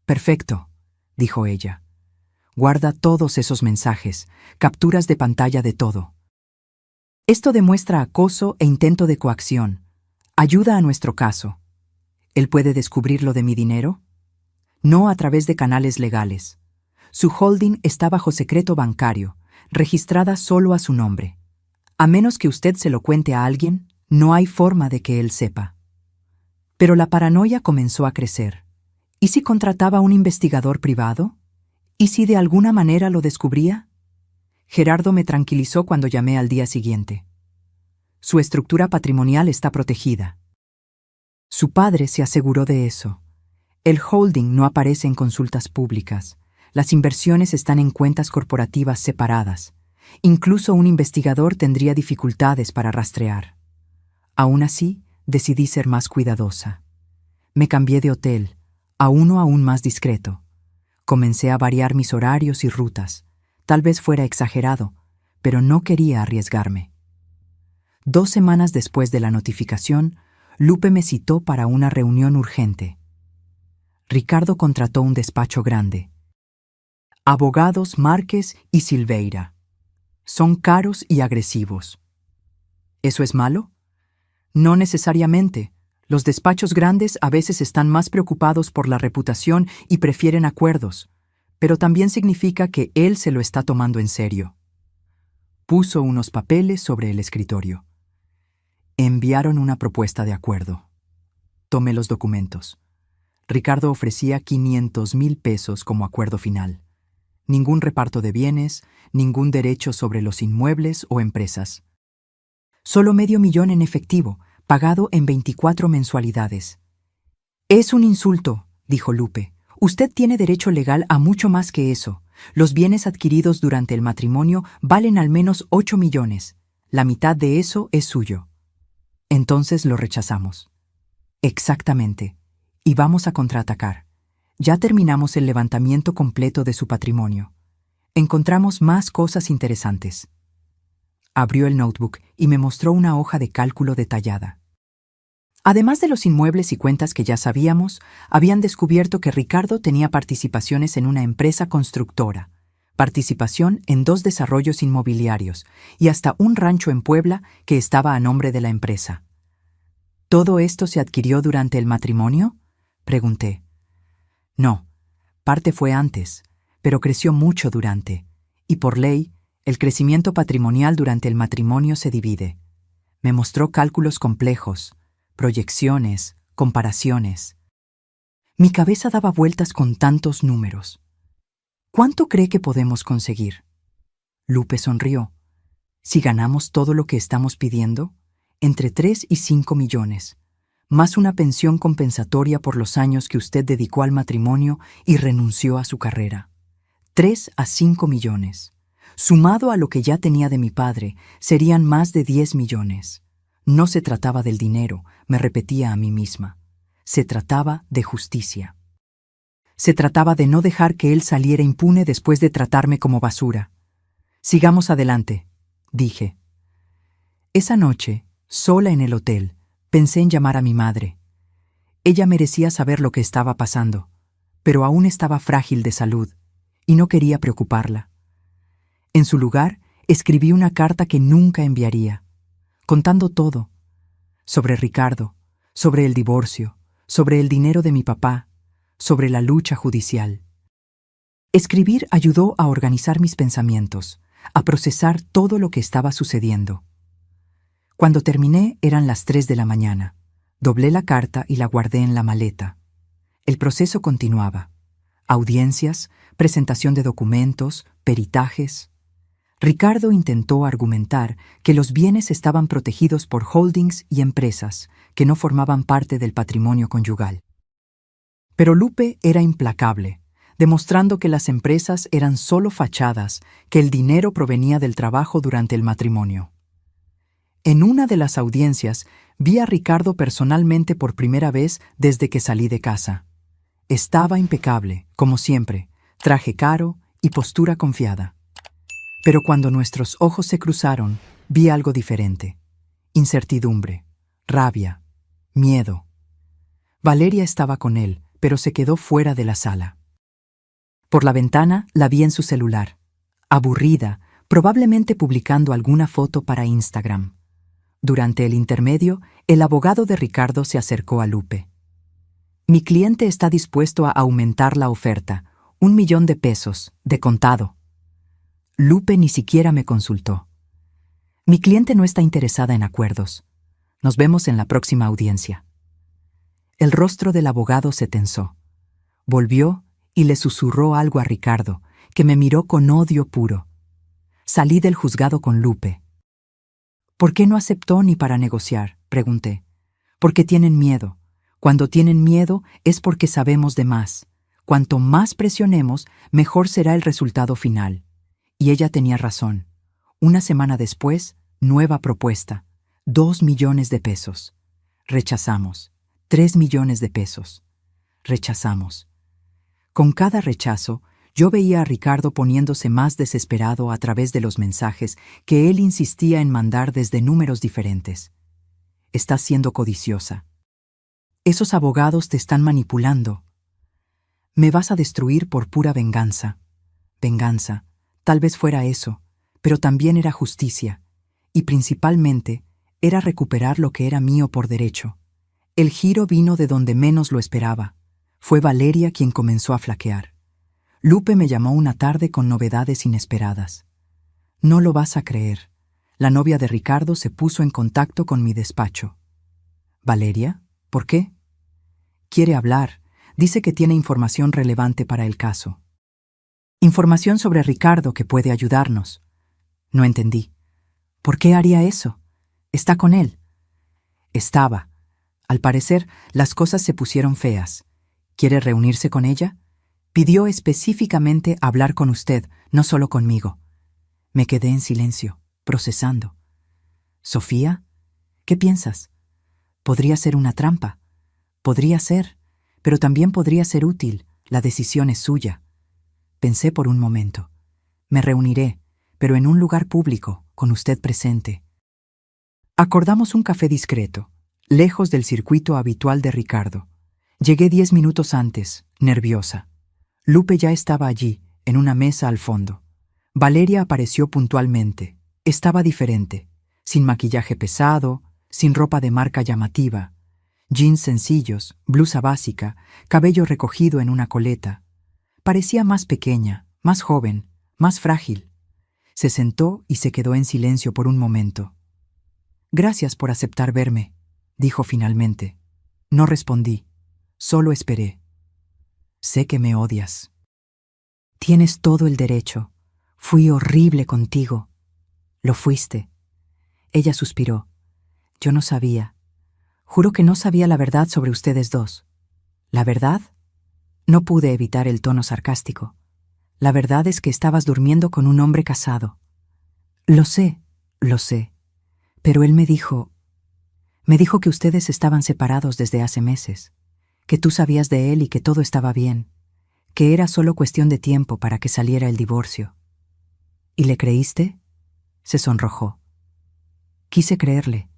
Perfecto, dijo ella. Guarda todos esos mensajes, capturas de pantalla de todo. Esto demuestra acoso e intento de coacción. Ayuda a nuestro caso. ¿Él puede descubrir lo de mi dinero? No a través de canales legales. Su holding está bajo secreto bancario, registrada solo a su nombre. A menos que usted se lo cuente a alguien, no hay forma de que él sepa. Pero la paranoia comenzó a crecer. ¿Y si contrataba a un investigador privado? ¿Y si de alguna manera lo descubría? Gerardo me tranquilizó cuando llamé al día siguiente. Su estructura patrimonial está protegida. Su padre se aseguró de eso. El holding no aparece en consultas públicas. Las inversiones están en cuentas corporativas separadas. Incluso un investigador tendría dificultades para rastrear. Aún así, decidí ser más cuidadosa. Me cambié de hotel, a uno aún más discreto. Comencé a variar mis horarios y rutas. Tal vez fuera exagerado, pero no quería arriesgarme. 2 semanas después de la notificación, Lupe me citó para una reunión urgente. Ricardo contrató un despacho grande. Abogados Márquez y Silveira. Son caros y agresivos. ¿Eso es malo? No necesariamente. Los despachos grandes a veces están más preocupados por la reputación y prefieren acuerdos, pero también significa que él se lo está tomando en serio. Puso unos papeles sobre el escritorio. Enviaron una propuesta de acuerdo. Tomé los documentos. Ricardo ofrecía 500,000 pesos como acuerdo final. Ningún reparto de bienes, ningún derecho sobre los inmuebles o empresas. Solo $500,000 en efectivo, pagado en 24 mensualidades. Es un insulto, dijo Lupe. Usted tiene derecho legal a mucho más que eso. Los bienes adquiridos durante el matrimonio valen al menos 8 millones. La mitad de eso es suyo. Entonces lo rechazamos. Exactamente. Y vamos a contraatacar. Ya terminamos el levantamiento completo de su patrimonio. Encontramos más cosas interesantes. Abrió el notebook y me mostró una hoja de cálculo detallada. Además de los inmuebles y cuentas que ya sabíamos, habían descubierto que Ricardo tenía participaciones en una empresa constructora, participación en 2 desarrollos inmobiliarios y hasta un rancho en Puebla que estaba a nombre de la empresa. ¿Todo esto se adquirió durante el matrimonio?, pregunté. No, parte fue antes, pero creció mucho durante, y por ley, el crecimiento patrimonial durante el matrimonio se divide. Me mostró cálculos complejos, proyecciones, comparaciones. Mi cabeza daba vueltas con tantos números. ¿Cuánto cree que podemos conseguir? Lupe sonrió. Si ganamos todo lo que estamos pidiendo, entre 3 y 5 millones, más una pensión compensatoria por los años que usted dedicó al matrimonio y renunció a su carrera. 3 a 5 millones. Sumado a lo que ya tenía de mi padre, serían más de 10 millones. No se trataba del dinero, me repetía a mí misma. Se trataba de justicia. Se trataba de no dejar que él saliera impune después de tratarme como basura. Sigamos adelante, dije. Esa noche, sola en el hotel, pensé en llamar a mi madre. Ella merecía saber lo que estaba pasando, pero aún estaba frágil de salud y no quería preocuparla. En su lugar, escribí una carta que nunca enviaría, contando todo, sobre Ricardo, sobre el divorcio, sobre el dinero de mi papá, sobre la lucha judicial. Escribir ayudó a organizar mis pensamientos, a procesar todo lo que estaba sucediendo. Cuando terminé eran las 3 de la mañana. Doblé la carta y la guardé en la maleta. El proceso continuaba. Audiencias, presentación de documentos, peritajes. Ricardo intentó argumentar que los bienes estaban protegidos por holdings y empresas que no formaban parte del patrimonio conyugal. Pero Lupe era implacable, demostrando que las empresas eran solo fachadas, que el dinero provenía del trabajo durante el matrimonio. En una de las audiencias vi a Ricardo personalmente por primera vez desde que salí de casa. Estaba impecable, como siempre, traje caro y postura confiada. Pero cuando nuestros ojos se cruzaron, vi algo diferente. Incertidumbre, rabia, miedo. Valeria estaba con él, pero se quedó fuera de la sala. Por la ventana la vi en su celular, aburrida, probablemente publicando alguna foto para Instagram. Durante el intermedio, el abogado de Ricardo se acercó a Lupe. Mi cliente está dispuesto a aumentar la oferta, 1 millón de pesos, de contado. Lupe ni siquiera me consultó. Mi cliente no está interesada en acuerdos. Nos vemos en la próxima audiencia. El rostro del abogado se tensó. Volvió y le susurró algo a Ricardo, que me miró con odio puro. Salí del juzgado con Lupe. ¿Por qué no aceptó ni para negociar?, pregunté. Porque tienen miedo. Cuando tienen miedo es porque sabemos de más. Cuanto más presionemos, mejor será el resultado final. Y ella tenía razón. Una semana después, nueva propuesta. 2 millones de pesos. Rechazamos. 3 millones de pesos. Rechazamos. Con cada rechazo, yo veía a Ricardo poniéndose más desesperado a través de los mensajes que él insistía en mandar desde números diferentes. Estás siendo codiciosa. Esos abogados te están manipulando. Me vas a destruir por pura venganza. Venganza, tal vez fuera eso, pero también era justicia, y principalmente era recuperar lo que era mío por derecho. El giro vino de donde menos lo esperaba. Fue Valeria quien comenzó a flaquear. Lupe me llamó una tarde con novedades inesperadas. No lo vas a creer. La novia de Ricardo se puso en contacto con mi despacho. ¿Valeria? ¿Por qué? Quiere hablar. Dice que tiene información relevante para el caso. Información sobre Ricardo que puede ayudarnos. No entendí. ¿Por qué haría eso? ¿Está con él? Estaba. Al parecer, las cosas se pusieron feas. ¿Quiere reunirse con ella? Pidió específicamente hablar con usted, no solo conmigo. Me quedé en silencio, procesando. ¿Sofía? ¿Qué piensas? Podría ser una trampa. Podría ser, pero también podría ser útil. La decisión es suya. Pensé por un momento. Me reuniré, pero en un lugar público, con usted presente. Acordamos un café discreto, lejos del circuito habitual de Ricardo. Llegué 10 minutos antes, nerviosa. Lupe ya estaba allí, en una mesa al fondo. Valeria apareció puntualmente. Estaba diferente, sin maquillaje pesado, sin ropa de marca llamativa, jeans sencillos, blusa básica, cabello recogido en una coleta. Parecía más pequeña, más joven, más frágil. Se sentó y se quedó en silencio por un momento. «Gracias por aceptar verme», dijo finalmente. No respondí, solo esperé. «Sé que me odias». «Tienes todo el derecho. Fui horrible contigo». «Lo fuiste». Ella suspiró. «Yo no sabía. Juro que no sabía la verdad sobre ustedes dos». «¿La verdad?» No pude evitar el tono sarcástico. La verdad es que estabas durmiendo con un hombre casado. Lo sé, pero él me dijo que ustedes estaban separados desde hace meses, que tú sabías de él y que todo estaba bien, que era solo cuestión de tiempo para que saliera el divorcio. ¿Y le creíste? Se sonrojó. Quise creerle.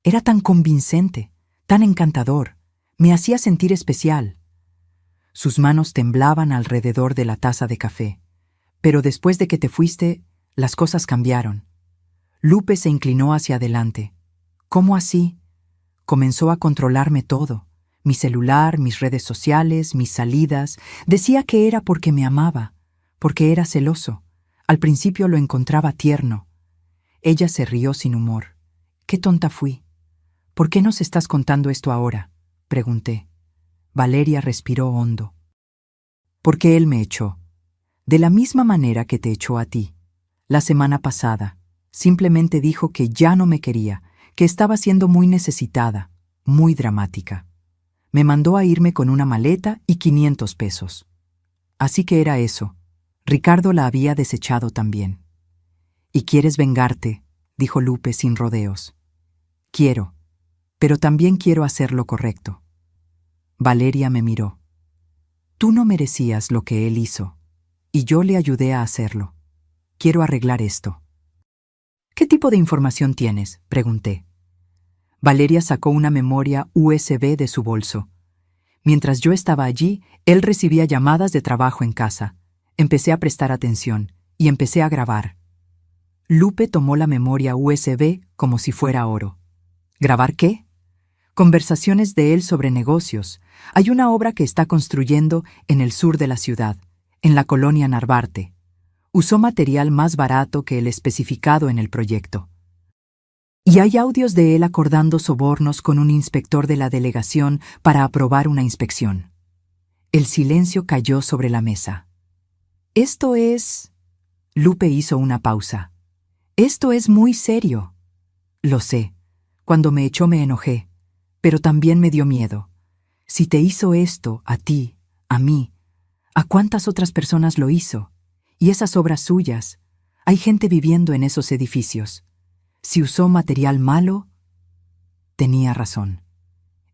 Era tan convincente, tan encantador, me hacía sentir especial. Sus manos temblaban alrededor de la taza de café. Pero después de que te fuiste, las cosas cambiaron. Lupe se inclinó hacia adelante. ¿Cómo así? Comenzó a controlarme todo. Mi celular, mis redes sociales, mis salidas. Decía que era porque me amaba, porque era celoso. Al principio lo encontraba tierno. Ella se rió sin humor. Qué tonta fui. ¿Por qué nos estás contando esto ahora?, pregunté. Valeria respiró hondo. Porque él me echó. De la misma manera que te echó a ti. La semana pasada. Simplemente dijo que ya no me quería, que estaba siendo muy necesitada, muy dramática. Me mandó a irme con una maleta y 500 pesos. Así que era eso. Ricardo la había desechado también. «¿Y quieres vengarte?», dijo Lupe sin rodeos. «Quiero, pero también quiero hacer lo correcto». Valeria me miró. «Tú no merecías lo que él hizo, y yo le ayudé a hacerlo. Quiero arreglar esto». «¿Qué tipo de información tienes?», pregunté. Valeria sacó una memoria USB de su bolso. Mientras yo estaba allí, él recibía llamadas de trabajo en casa. Empecé a prestar atención y empecé a grabar. Lupe tomó la memoria USB como si fuera oro. ¿Grabar qué? Conversaciones de él sobre negocios. Hay una obra que está construyendo en el sur de la ciudad, en la colonia Narvarte. Usó material más barato que el especificado en el proyecto. Y hay audios de él acordando sobornos con un inspector de la delegación para aprobar una inspección. El silencio cayó sobre la mesa. «Esto es...» Lupe hizo una pausa. «Esto es muy serio». «Lo sé. Cuando me echó me enojé, pero también me dio miedo. Si te hizo esto, a ti, a mí, ¿a cuántas otras personas lo hizo? Y esas obras suyas, hay gente viviendo en esos edificios. Si usó material malo...» Tenía razón.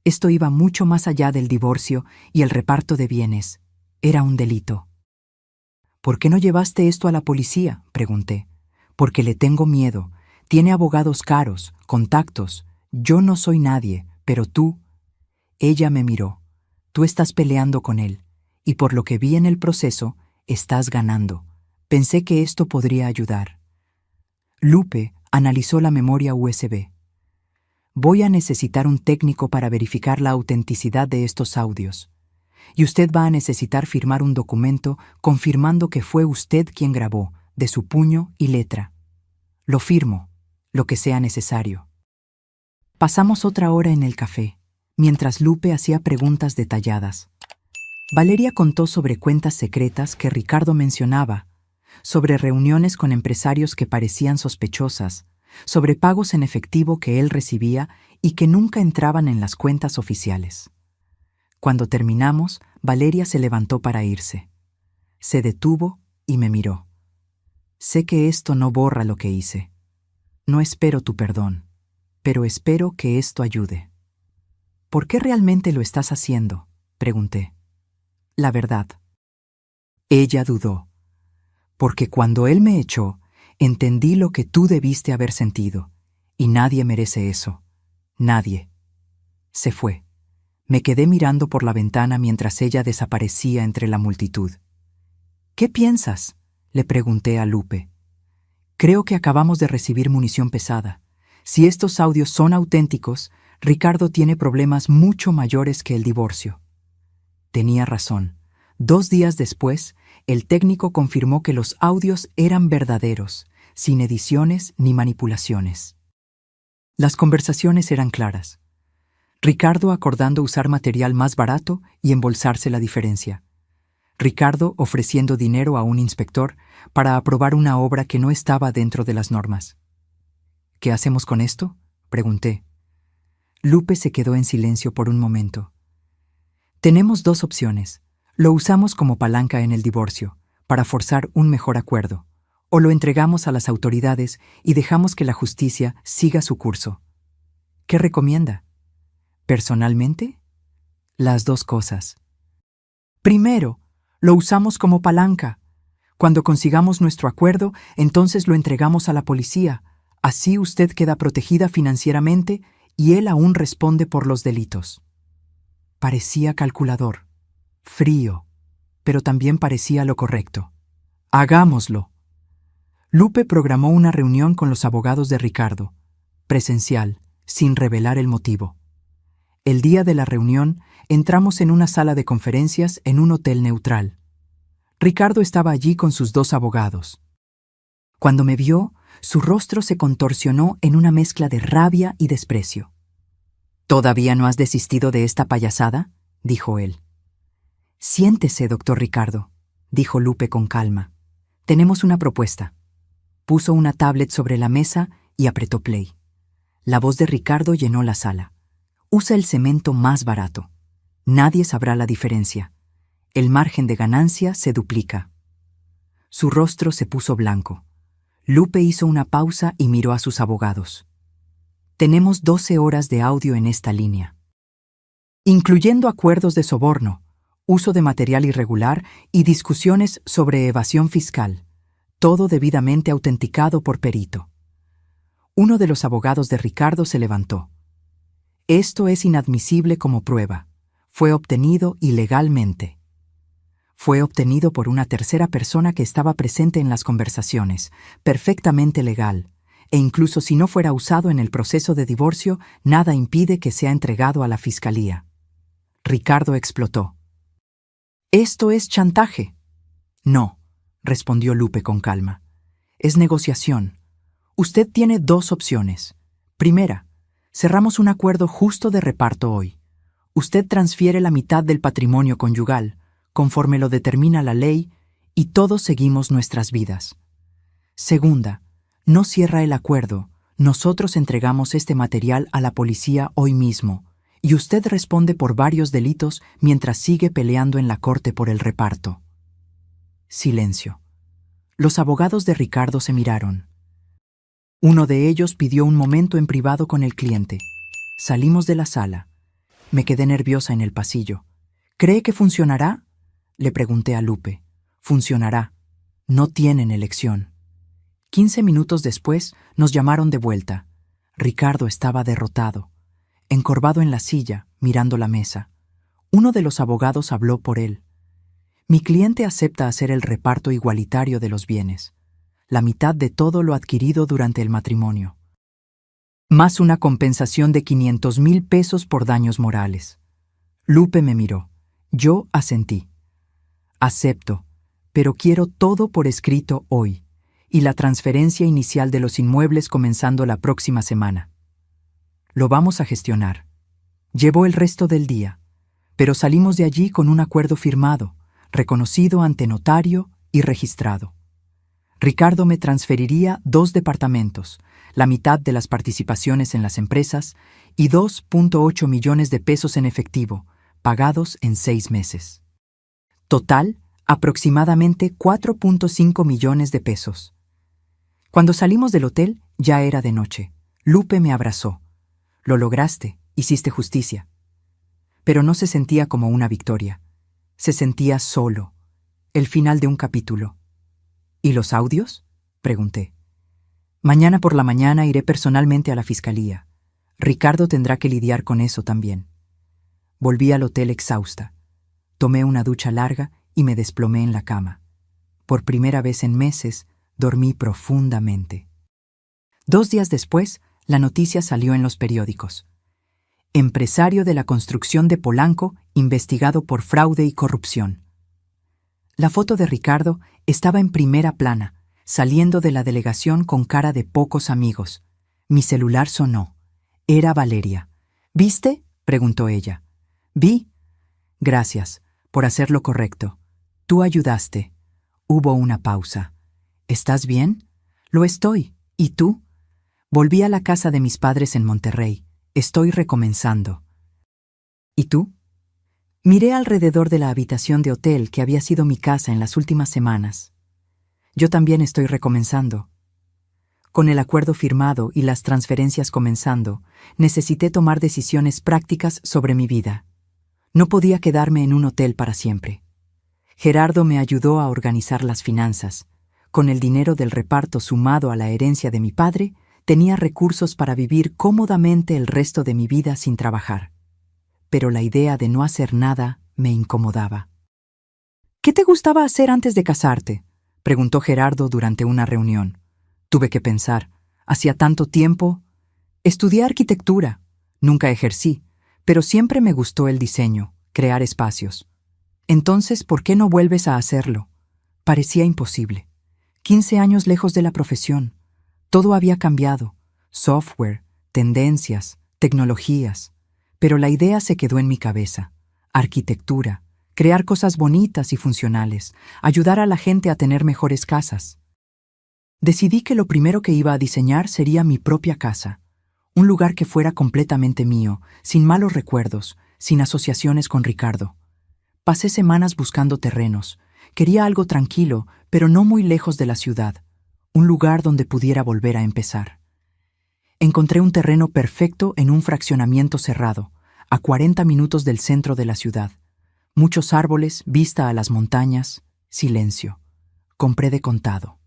Esto iba mucho más allá del divorcio y el reparto de bienes. Era un delito. «¿Por qué no llevaste esto a la policía?», pregunté. «Porque le tengo miedo. Tiene abogados caros, contactos. Yo no soy nadie, pero tú...» Ella me miró. «Tú estás peleando con él, y por lo que vi en el proceso, estás ganando. Pensé que esto podría ayudar». Lupe analizó la memoria USB. «Voy a necesitar un técnico para verificar la autenticidad de estos audios. Y usted va a necesitar firmar un documento confirmando que fue usted quien grabó, de su puño y letra. Lo firmo, lo que sea necesario». Pasamos otra hora en el café, mientras Lupe hacía preguntas detalladas. Valeria contó sobre cuentas secretas que Ricardo mencionaba, sobre reuniones con empresarios que parecían sospechosas, sobre pagos en efectivo que él recibía y que nunca entraban en las cuentas oficiales. Cuando terminamos, Valeria se levantó para irse. Se detuvo y me miró. «Sé que esto no borra lo que hice. No espero tu perdón, pero espero que esto ayude». «¿Por qué realmente lo estás haciendo?», pregunté. «La verdad». Ella dudó. «Porque cuando él me echó, entendí lo que tú debiste haber sentido, y nadie merece eso. Nadie». Se fue. Me quedé mirando por la ventana mientras ella desaparecía entre la multitud. «¿Qué piensas?», le pregunté a Lupe. «Creo que acabamos de recibir munición pesada. Si estos audios son auténticos, Ricardo tiene problemas mucho mayores que el divorcio». Tenía razón. 2 días después, el técnico confirmó que los audios eran verdaderos, sin ediciones ni manipulaciones. Las conversaciones eran claras. Ricardo acordando usar material más barato y embolsarse la diferencia. Ricardo ofreciendo dinero a un inspector para aprobar una obra que no estaba dentro de las normas. «¿Qué hacemos con esto?», pregunté. Lupe se quedó en silencio por un momento. «Tenemos 2 opciones. Lo usamos como palanca en el divorcio. para forzar un mejor acuerdo, o lo entregamos a las autoridades y dejamos que la justicia siga su curso. ¿Qué recomienda? Personalmente, las dos cosas. Primero, lo usamos como palanca. Cuando consigamos nuestro acuerdo, entonces lo entregamos a la policía. Así usted queda protegida financieramente y él aún responde por los delitos. Parecía calculador, frío, pero también parecía lo correcto. Hagámoslo. Lupe programó una reunión con los abogados de Ricardo, presencial, sin revelar el motivo. El día de la reunión, entramos en una sala de conferencias en un hotel neutral. Ricardo estaba allí con sus dos abogados. Cuando me vio, su rostro se contorsionó en una mezcla de rabia y desprecio. ¿Todavía no has desistido de esta payasada?, dijo él. Siéntese, doctor Ricardo, dijo Lupe con calma. Tenemos una propuesta. Puso una tablet sobre la mesa y apretó play. La voz de Ricardo llenó la sala. Usa el cemento más barato. Nadie sabrá la diferencia. El margen de ganancia se duplica. Su rostro se puso blanco. Lupe hizo una pausa y miró a sus abogados. Tenemos 12 horas de audio en esta línea, incluyendo acuerdos de soborno, uso de material irregular y discusiones sobre evasión fiscal, todo debidamente autenticado por perito. Uno de los abogados de Ricardo se levantó. Esto es inadmisible como prueba. Fue obtenido ilegalmente. Fue obtenido por una tercera persona que estaba presente en las conversaciones, perfectamente legal, e incluso si no fuera usado en el proceso de divorcio, nada impide que sea entregado a la fiscalía. Ricardo explotó. «¿Esto es chantaje?» «No», respondió Lupe con calma. «Es negociación. Usted tiene dos opciones. Primera, cerramos un acuerdo justo de reparto hoy. Usted transfiere la mitad del patrimonio conyugal, conforme lo determina la ley, y todos seguimos nuestras vidas. Segunda, no cierra el acuerdo, nosotros entregamos este material a la policía hoy mismo, y usted responde por varios delitos mientras sigue peleando en la corte por el reparto». Silencio. Los abogados de Ricardo se miraron. Uno de ellos pidió un momento en privado con el cliente. Salimos de la sala. Me quedé nerviosa en el pasillo. «¿Cree que funcionará?», le pregunté a Lupe. «Funcionará. No tienen elección». 15 minutos después nos llamaron de vuelta. Ricardo estaba derrotado, encorvado en la silla, mirando la mesa. Uno de los abogados habló por él. «Mi cliente acepta hacer el reparto igualitario de los bienes, la mitad de todo lo adquirido durante el matrimonio, más una compensación de 500,000 pesos por daños morales». Lupe me miró. Yo asentí. «Acepto, pero quiero todo por escrito hoy, y la transferencia inicial de los inmuebles comenzando la próxima semana». «Lo vamos a gestionar». Llevó el resto del día, pero salimos de allí con un acuerdo firmado, reconocido ante notario y registrado. Ricardo me transferiría 2 departamentos, la mitad de las participaciones en las empresas y 2.8 millones de pesos en efectivo, pagados en 6 meses. Total, aproximadamente 4.5 millones de pesos. Cuando salimos del hotel, ya era de noche. Lupe me abrazó. «Lo lograste, hiciste justicia». Pero no se sentía como una victoria. Se sentía solo, el final de un capítulo. «¿Y los audios?», pregunté. «Mañana por la mañana iré personalmente a la fiscalía. Ricardo tendrá que lidiar con eso también». Volví al hotel exhausta. Tomé una ducha larga y me desplomé en la cama. Por primera vez en meses, dormí profundamente. 2 días después, la noticia salió en los periódicos. Empresario de la construcción de Polanco investigado por fraude y corrupción. La foto de Ricardo estaba en primera plana, saliendo de la delegación con cara de pocos amigos. Mi celular sonó. Era Valeria. «¿Viste?», preguntó ella. «Vi». «Gracias, por hacer lo correcto. Tú ayudaste». Hubo una pausa. «¿Estás bien?». «Lo estoy. ¿Y tú?». «Volví a la casa de mis padres en Monterrey. Estoy recomenzando». «¿Y tú?». Miré alrededor de la habitación de hotel que había sido mi casa en las últimas semanas. Yo también estoy recomenzando. Con el acuerdo firmado y las transferencias comenzando, necesité tomar decisiones prácticas sobre mi vida. No podía quedarme en un hotel para siempre. Gerardo me ayudó a organizar las finanzas. Con el dinero del reparto sumado a la herencia de mi padre, tenía recursos para vivir cómodamente el resto de mi vida sin trabajar. Pero la idea de no hacer nada me incomodaba. ¿Qué te gustaba hacer antes de casarte?, preguntó Gerardo durante una reunión. Tuve que pensar. Hacía tanto tiempo. Estudié arquitectura. Nunca ejercí, pero siempre me gustó el diseño, crear espacios. Entonces, ¿por qué no vuelves a hacerlo? Parecía imposible. 15 años lejos de la profesión. Todo había cambiado. Software, tendencias, tecnologías. Pero la idea se quedó en mi cabeza. Arquitectura, crear cosas bonitas y funcionales, ayudar a la gente a tener mejores casas. Decidí que lo primero que iba a diseñar sería mi propia casa. Un lugar que fuera completamente mío, sin malos recuerdos, sin asociaciones con Ricardo. Pasé semanas buscando terrenos. Quería algo tranquilo, pero no muy lejos de la ciudad. Un lugar donde pudiera volver a empezar. Encontré un terreno perfecto en un fraccionamiento cerrado, a 40 minutos del centro de la ciudad. Muchos árboles, vista a las montañas, silencio. Compré de contado.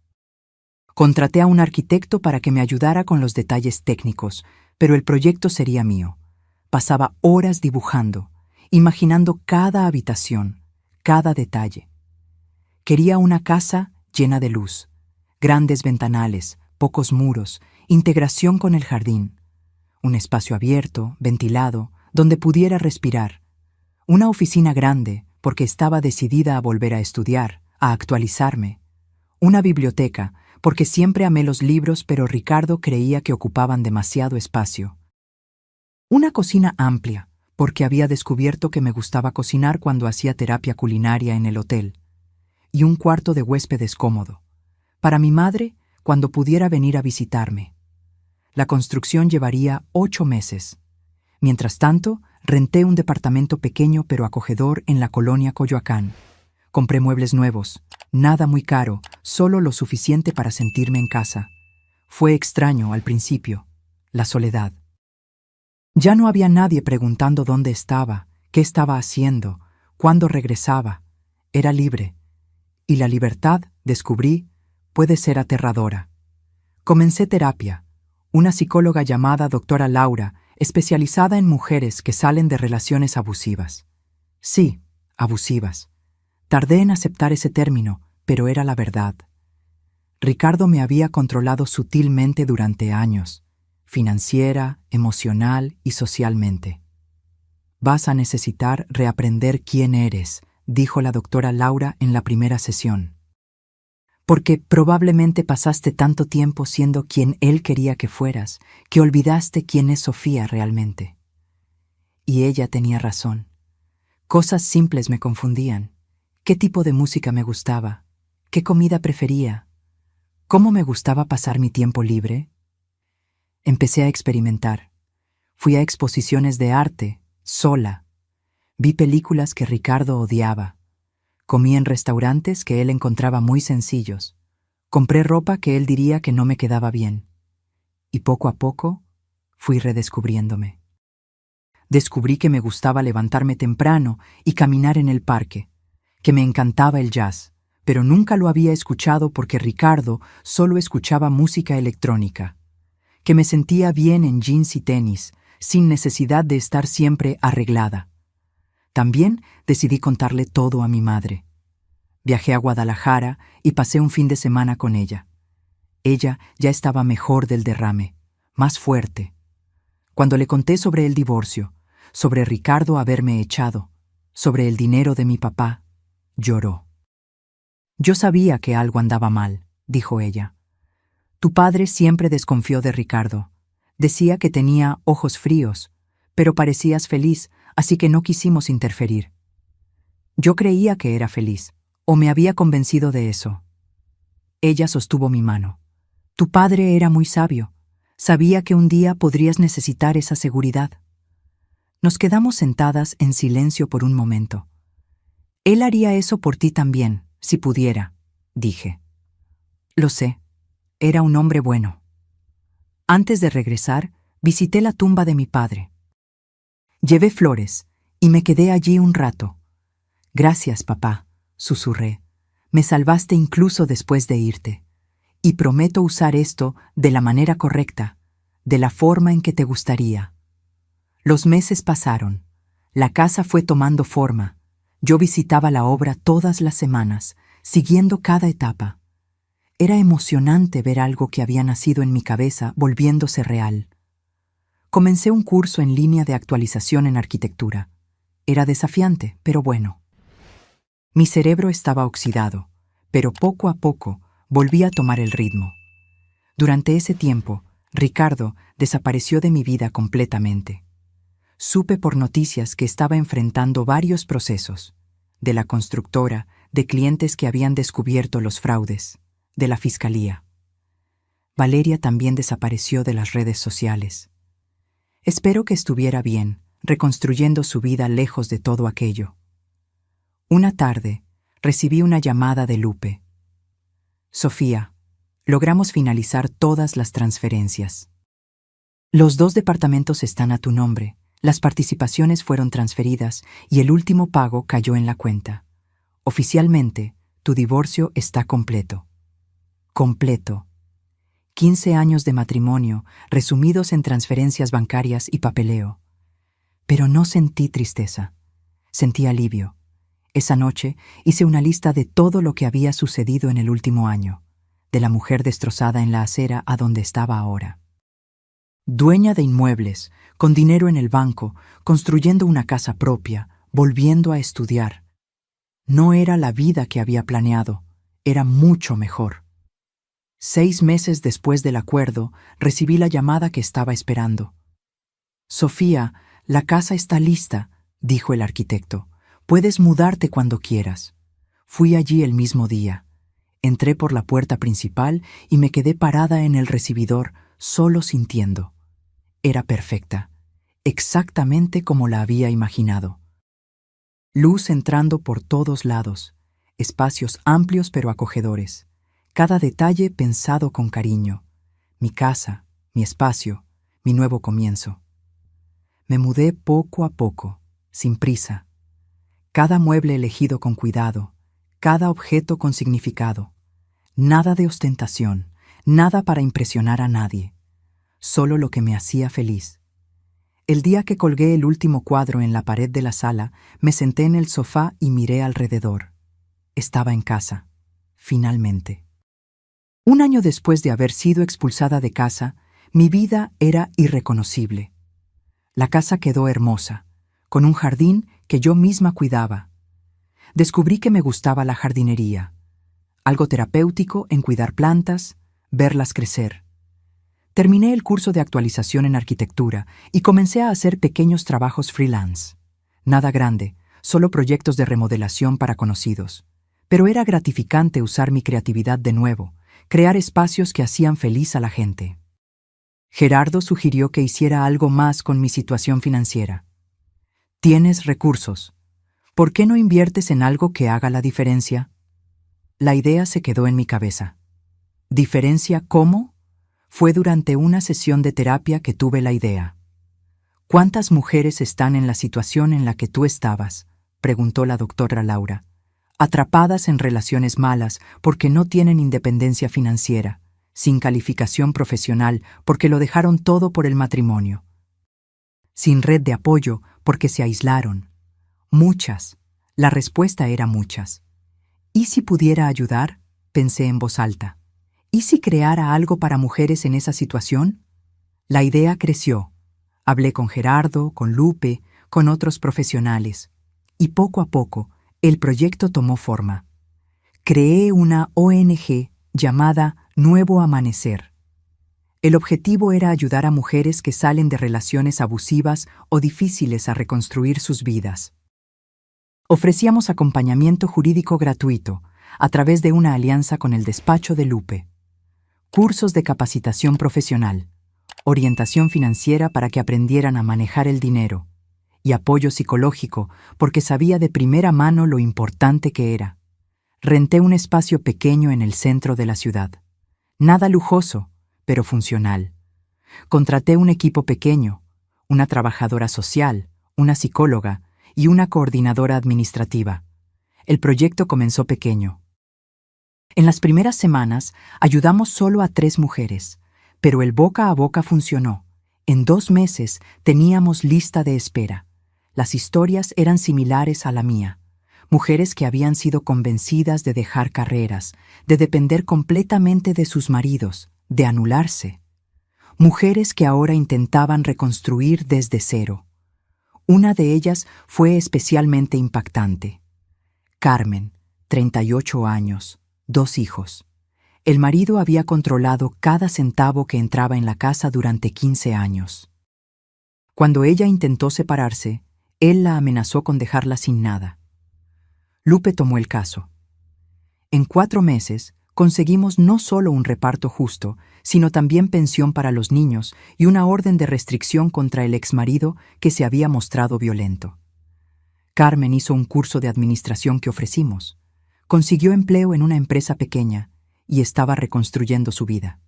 Contraté a un arquitecto para que me ayudara con los detalles técnicos, pero el proyecto sería mío. Pasaba horas dibujando, imaginando cada habitación, cada detalle. Quería una casa llena de luz, grandes ventanales, pocos muros, integración con el jardín. Un espacio abierto, ventilado, donde pudiera respirar. Una oficina grande, porque estaba decidida a volver a estudiar, a actualizarme. Una biblioteca, porque siempre amé los libros, pero Ricardo creía que ocupaban demasiado espacio. Una cocina amplia, porque había descubierto que me gustaba cocinar cuando hacía terapia culinaria en el hotel. Y un cuarto de huéspedes cómodo. Para mi madre, cuando pudiera venir a visitarme. La construcción llevaría 8 meses. Mientras tanto, renté un departamento pequeño pero acogedor en la colonia Coyoacán. Compré muebles nuevos, nada muy caro, solo lo suficiente para sentirme en casa. Fue extraño al principio, la soledad. Ya no había nadie preguntando dónde estaba, qué estaba haciendo, cuándo regresaba. Era libre. Y la libertad, descubrí, puede ser aterradora. Comencé terapia. Una psicóloga llamada doctora Laura, especializada en mujeres que salen de relaciones abusivas. Sí, abusivas. Tardé en aceptar ese término, pero era la verdad. Ricardo me había controlado sutilmente durante años, financiera, emocional y socialmente. Vas a necesitar reaprender quién eres, dijo la doctora Laura en la primera sesión. Porque probablemente pasaste tanto tiempo siendo quien él quería que fueras, que olvidaste quién es Sofía realmente. Y ella tenía razón. Cosas simples me confundían. ¿Qué tipo de música me gustaba? ¿Qué comida prefería? ¿Cómo me gustaba pasar mi tiempo libre? Empecé a experimentar. Fui a exposiciones de arte, sola. Vi películas que Ricardo odiaba. Comí en restaurantes que él encontraba muy sencillos. Compré ropa que él diría que no me quedaba bien. Y poco a poco fui redescubriéndome. Descubrí que me gustaba levantarme temprano y caminar en el parque, que me encantaba el jazz, pero nunca lo había escuchado porque Ricardo solo escuchaba música electrónica, que me sentía bien en jeans y tenis, sin necesidad de estar siempre arreglada. También decidí contarle todo a mi madre. Viajé a Guadalajara y pasé un fin de semana con ella. Ella ya estaba mejor del derrame, más fuerte. Cuando le conté sobre el divorcio, sobre Ricardo haberme echado, sobre el dinero de mi papá, lloró. Yo sabía que algo andaba mal, dijo ella. Tu padre siempre desconfió de Ricardo. Decía que tenía ojos fríos, pero parecías feliz, así que no quisimos interferir. Yo creía que era feliz, o me había convencido de eso. Ella sostuvo mi mano. Tu padre era muy sabio. Sabía que un día podrías necesitar esa seguridad. Nos quedamos sentadas en silencio por un momento. Él haría eso por ti también, si pudiera, dije. Lo sé, era un hombre bueno. Antes de regresar, visité la tumba de mi padre. Llevé flores y me quedé allí un rato. Gracias, papá, susurré. Me salvaste incluso después de irte. Y prometo usar esto de la manera correcta, de la forma en que te gustaría. Los meses pasaron. La casa fue tomando forma. Yo visitaba la obra todas las semanas, siguiendo cada etapa. Era emocionante ver algo que había nacido en mi cabeza volviéndose real. Comencé un curso en línea de actualización en arquitectura. Era desafiante, pero bueno. Mi cerebro estaba oxidado, pero poco a poco volví a tomar el ritmo. Durante ese tiempo, Ricardo desapareció de mi vida completamente. Supe por noticias que estaba enfrentando varios procesos, de la constructora, de clientes que habían descubierto los fraudes, de la fiscalía. Valeria también desapareció de las redes sociales. Espero que estuviera bien, reconstruyendo su vida lejos de todo aquello. Una tarde, recibí una llamada de Lupe. Sofía, logramos finalizar todas las transferencias. Los 2 departamentos están a tu nombre. Las participaciones fueron transferidas y el último pago cayó en la cuenta. Oficialmente, tu divorcio está completo. Completo. 15 años de matrimonio, resumidos en transferencias bancarias y papeleo. Pero no sentí tristeza. Sentí alivio. Esa noche hice una lista de todo lo que había sucedido en el último año, de la mujer destrozada en la acera a donde estaba ahora. Dueña de inmuebles, con dinero en el banco, construyendo una casa propia, volviendo a estudiar. No era la vida que había planeado, era mucho mejor. 6 meses después del acuerdo, recibí la llamada que estaba esperando. Sofía, la casa está lista, dijo el arquitecto. Puedes mudarte cuando quieras. Fui allí el mismo día. Entré por la puerta principal y me quedé parada en el recibidor, solo sintiendo. Era perfecta, exactamente como la había imaginado. Luz entrando por todos lados, espacios amplios pero acogedores, cada detalle pensado con cariño. Mi casa, mi espacio, mi nuevo comienzo. Me mudé poco a poco, sin prisa. Cada mueble elegido con cuidado, cada objeto con significado. Nada de ostentación, nada para impresionar a nadie. Solo lo que me hacía feliz. El día que colgué el último cuadro en la pared de la sala, me senté en el sofá y miré alrededor. Estaba en casa, finalmente. 1 año después de haber sido expulsada de casa, mi vida era irreconocible. La casa quedó hermosa, con un jardín que yo misma cuidaba. Descubrí que me gustaba la jardinería, algo terapéutico en cuidar plantas, verlas crecer. Terminé el curso de actualización en arquitectura y comencé a hacer pequeños trabajos freelance. Nada grande, solo proyectos de remodelación para conocidos. Pero era gratificante usar mi creatividad de nuevo, crear espacios que hacían feliz a la gente. Gerardo sugirió que hiciera algo más con mi situación financiera. Tienes recursos. ¿Por qué no inviertes en algo que haga la diferencia? La idea se quedó en mi cabeza. ¿Diferencia cómo? Fue durante una sesión de terapia que tuve la idea. ¿Cuántas mujeres están en la situación en la que tú estabas?, preguntó la doctora Laura. Atrapadas en relaciones malas porque no tienen independencia financiera, sin calificación profesional porque lo dejaron todo por el matrimonio, sin red de apoyo porque se aislaron. Muchas. La respuesta era muchas. ¿Y si pudiera ayudar?, pensé en voz alta. ¿Y si creara algo para mujeres en esa situación? La idea creció. Hablé con Gerardo, con Lupe, con otros profesionales. Y poco a poco, el proyecto tomó forma. Creé una ONG llamada Nuevo Amanecer. El objetivo era ayudar a mujeres que salen de relaciones abusivas o difíciles a reconstruir sus vidas. Ofrecíamos acompañamiento jurídico gratuito a través de una alianza con el despacho de Lupe. Cursos de capacitación profesional, orientación financiera para que aprendieran a manejar el dinero y apoyo psicológico porque sabía de primera mano lo importante que era. Renté un espacio pequeño en el centro de la ciudad. Nada lujoso, pero funcional. Contraté un equipo pequeño, una trabajadora social, una psicóloga y una coordinadora administrativa. El proyecto comenzó pequeño. En las primeras semanas ayudamos solo a 3 mujeres, pero el boca a boca funcionó. En 2 meses teníamos lista de espera. Las historias eran similares a la mía. Mujeres que habían sido convencidas de dejar carreras, de depender completamente de sus maridos, de anularse. Mujeres que ahora intentaban reconstruir desde cero. Una de ellas fue especialmente impactante. Carmen, 38 años, 2 hijos. El marido había controlado cada centavo que entraba en la casa durante 15 años. Cuando ella intentó separarse, él la amenazó con dejarla sin nada. Lupe tomó el caso. En 4 meses, conseguimos no solo un reparto justo, sino también pensión para los niños y una orden de restricción contra el exmarido que se había mostrado violento. Carmen hizo un curso de administración que ofrecimos. Consiguió empleo en una empresa pequeña y estaba reconstruyendo su vida.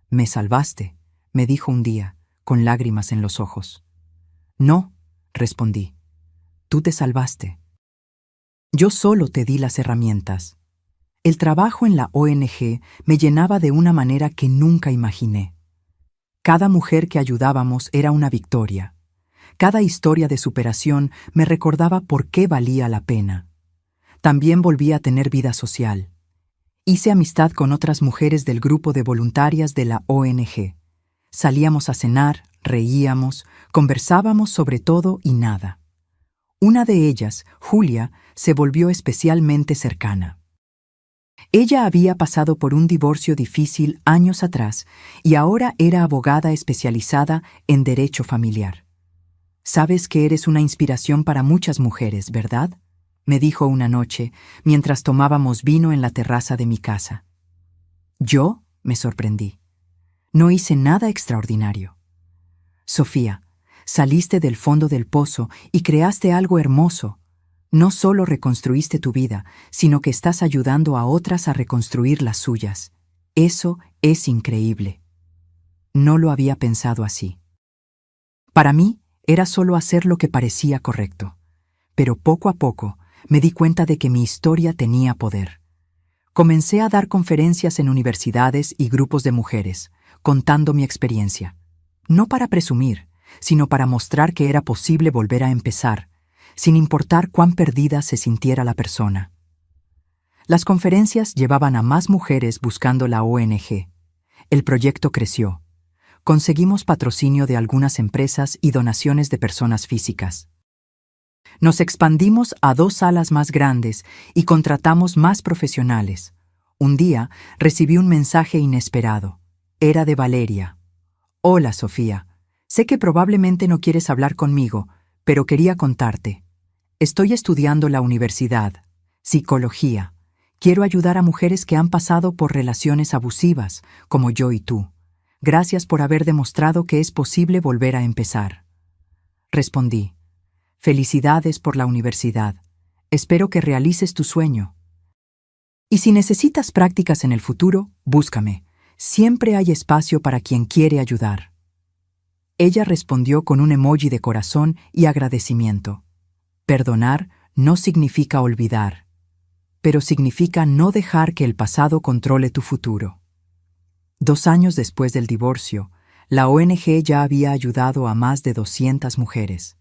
«Me salvaste», me dijo un día, con lágrimas en los ojos. «No», respondí. «Tú te salvaste. Yo solo te di las herramientas». El trabajo en la ONG me llenaba de una manera que nunca imaginé. Cada mujer que ayudábamos era una victoria. Cada historia de superación me recordaba por qué valía la pena. También volví a tener vida social. Hice amistad con otras mujeres del grupo de voluntarias de la ONG. Salíamos a cenar, reíamos, conversábamos sobre todo y nada. Una de ellas, Julia, se volvió especialmente cercana. Ella había pasado por un divorcio difícil años atrás y ahora era abogada especializada en derecho familiar. «Sabes que eres una inspiración para muchas mujeres, ¿verdad?», me dijo una noche mientras tomábamos vino en la terraza de mi casa. Yo me sorprendí. No hice nada extraordinario. «Sofía, saliste del fondo del pozo y creaste algo hermoso. No solo reconstruiste tu vida, sino que estás ayudando a otras a reconstruir las suyas. Eso es increíble». No lo había pensado así. Para mí, era solo hacer lo que parecía correcto. Pero poco a poco, me di cuenta de que mi historia tenía poder. Comencé a dar conferencias en universidades y grupos de mujeres, contando mi experiencia. No para presumir, sino para mostrar que era posible volver a empezar, sin importar cuán perdida se sintiera la persona. Las conferencias llevaban a más mujeres buscando la ONG. El proyecto creció. Conseguimos patrocinio de algunas empresas y donaciones de personas físicas. Nos expandimos a 2 salas más grandes y contratamos más profesionales. Un día recibí un mensaje inesperado. Era de Valeria. «Hola, Sofía. Sé que probablemente no quieres hablar conmigo, pero quería contarte. Estoy estudiando la universidad, psicología. Quiero ayudar a mujeres que han pasado por relaciones abusivas, como yo y tú. Gracias por haber demostrado que es posible volver a empezar». Respondí: «Felicidades por la universidad. Espero que realices tu sueño. Y si necesitas prácticas en el futuro, búscame. Siempre hay espacio para quien quiere ayudar». Ella respondió con un emoji de corazón y agradecimiento. Perdonar no significa olvidar, pero significa no dejar que el pasado controle tu futuro. 2 años después del divorcio, la ONG ya había ayudado a más de 200 mujeres.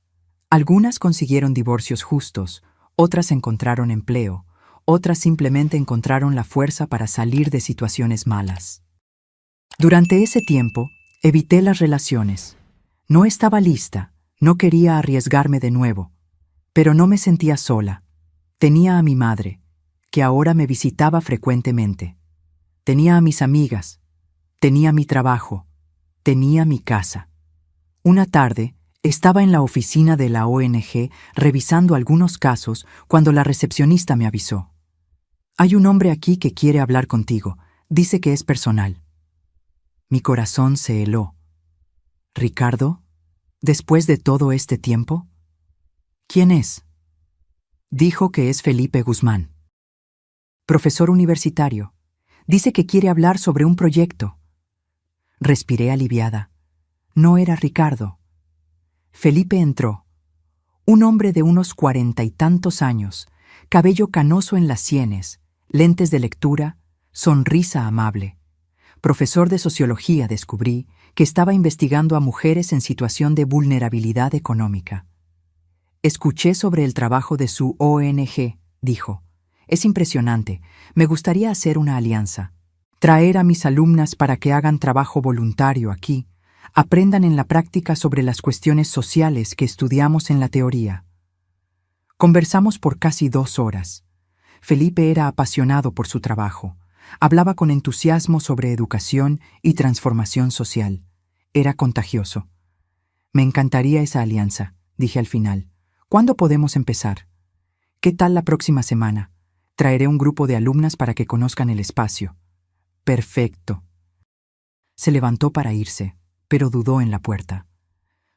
Algunas consiguieron divorcios justos, otras encontraron empleo, otras simplemente encontraron la fuerza para salir de situaciones malas. Durante ese tiempo, evité las relaciones. No estaba lista, no quería arriesgarme de nuevo, pero no me sentía sola. Tenía a mi madre, que ahora me visitaba frecuentemente. Tenía a mis amigas, tenía mi trabajo, tenía mi casa. Una tarde, estaba en la oficina de la ONG revisando algunos casos cuando la recepcionista me avisó. «Hay un hombre aquí que quiere hablar contigo. Dice que es personal». Mi corazón se heló. «¿Ricardo? ¿Después de todo este tiempo?». ¿Quién es? Dijo que es Felipe Guzmán. Profesor universitario. Dice que quiere hablar sobre un proyecto. Respiré aliviada. No era Ricardo. Felipe entró. Un hombre de unos 40 y tantos años, cabello canoso en las sienes, lentes de lectura, sonrisa amable. Profesor de sociología, descubrí que estaba investigando a mujeres en situación de vulnerabilidad económica. Escuché sobre el trabajo de su ONG, dijo. Es impresionante. Me gustaría hacer una alianza. Traer a mis alumnas para que hagan trabajo voluntario aquí, aprendan en la práctica sobre las cuestiones sociales que estudiamos en la teoría. Conversamos por casi 2 horas. Felipe era apasionado por su trabajo. Hablaba con entusiasmo sobre educación y transformación social. Era contagioso. Me encantaría esa alianza, dije al final. ¿Cuándo podemos empezar? ¿Qué tal la próxima semana? Traeré un grupo de alumnas para que conozcan el espacio. Perfecto. Se levantó para irse, pero dudó en la puerta.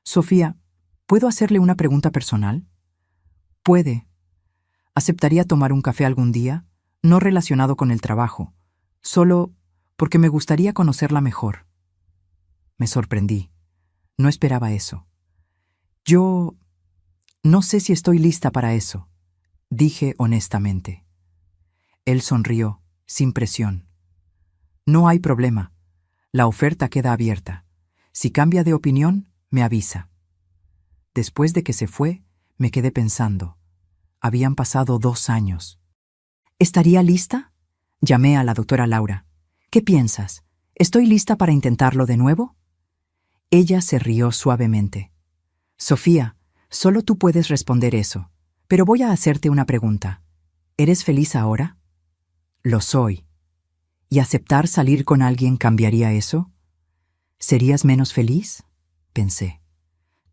Sofía, ¿puedo hacerle una pregunta personal? Puede. ¿Aceptaría tomar un café algún día? No relacionado con el trabajo, solo porque me gustaría conocerla mejor. Me sorprendí. No esperaba eso. Yo no sé si estoy lista para eso, dije honestamente. Él sonrió, sin presión. No hay problema. La oferta queda abierta. Si cambia de opinión, me avisa. Después de que se fue, me quedé pensando. Habían pasado 2 años. ¿Estaría lista? Llamé a la doctora Laura. ¿Qué piensas? ¿Estoy lista para intentarlo de nuevo? Ella se rió suavemente. Sofía, solo tú puedes responder eso, pero voy a hacerte una pregunta. ¿Eres feliz ahora? Lo soy. ¿Y aceptar salir con alguien cambiaría eso? ¿Serías menos feliz? Pensé.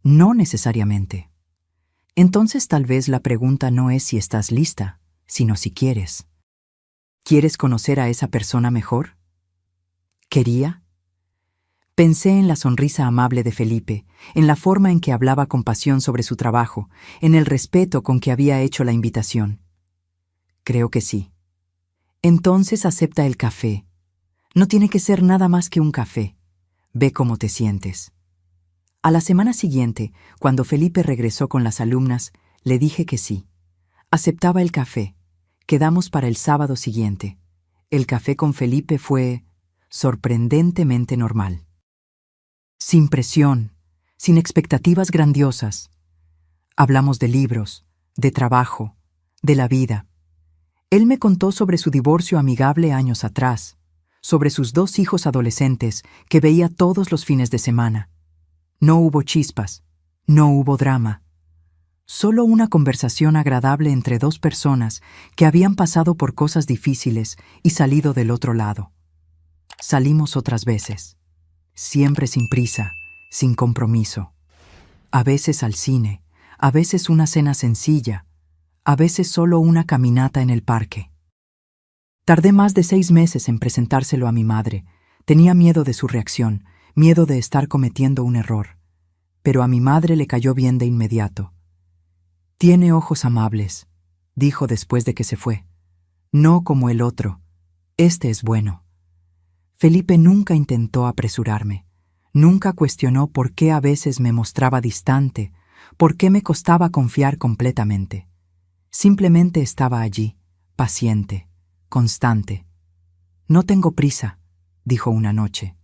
No necesariamente. Entonces tal vez la pregunta no es si estás lista, sino si quieres. ¿Quieres conocer a esa persona mejor? ¿Quería? Pensé en la sonrisa amable de Felipe, en la forma en que hablaba con pasión sobre su trabajo, en el respeto con que había hecho la invitación. Creo que sí. Entonces acepta el café. No tiene que ser nada más que un café. Ve cómo te sientes. A la semana siguiente, cuando Felipe regresó con las alumnas, le dije que sí. Aceptaba el café. Quedamos para el sábado siguiente. El café con Felipe fue sorprendentemente normal. Sin presión, sin expectativas grandiosas. Hablamos de libros, de trabajo, de la vida. Él me contó sobre su divorcio amigable años atrás, sobre sus 2 hijos adolescentes que veía todos los fines de semana. No hubo chispas, no hubo drama. Solo una conversación agradable entre 2 personas que habían pasado por cosas difíciles y salido del otro lado. Salimos otras veces, siempre sin prisa, sin compromiso. A veces al cine, a veces una cena sencilla, a veces solo una caminata en el parque. Tardé más de 6 meses en presentárselo a mi madre. Tenía miedo de su reacción, miedo de estar cometiendo un error. Pero a mi madre le cayó bien de inmediato. Tiene ojos amables, dijo después de que se fue. No como el otro. Este es bueno. Felipe nunca intentó apresurarme. Nunca cuestionó por qué a veces me mostraba distante, por qué me costaba confiar completamente. Simplemente estaba allí, paciente, constante. No tengo prisa, dijo una noche.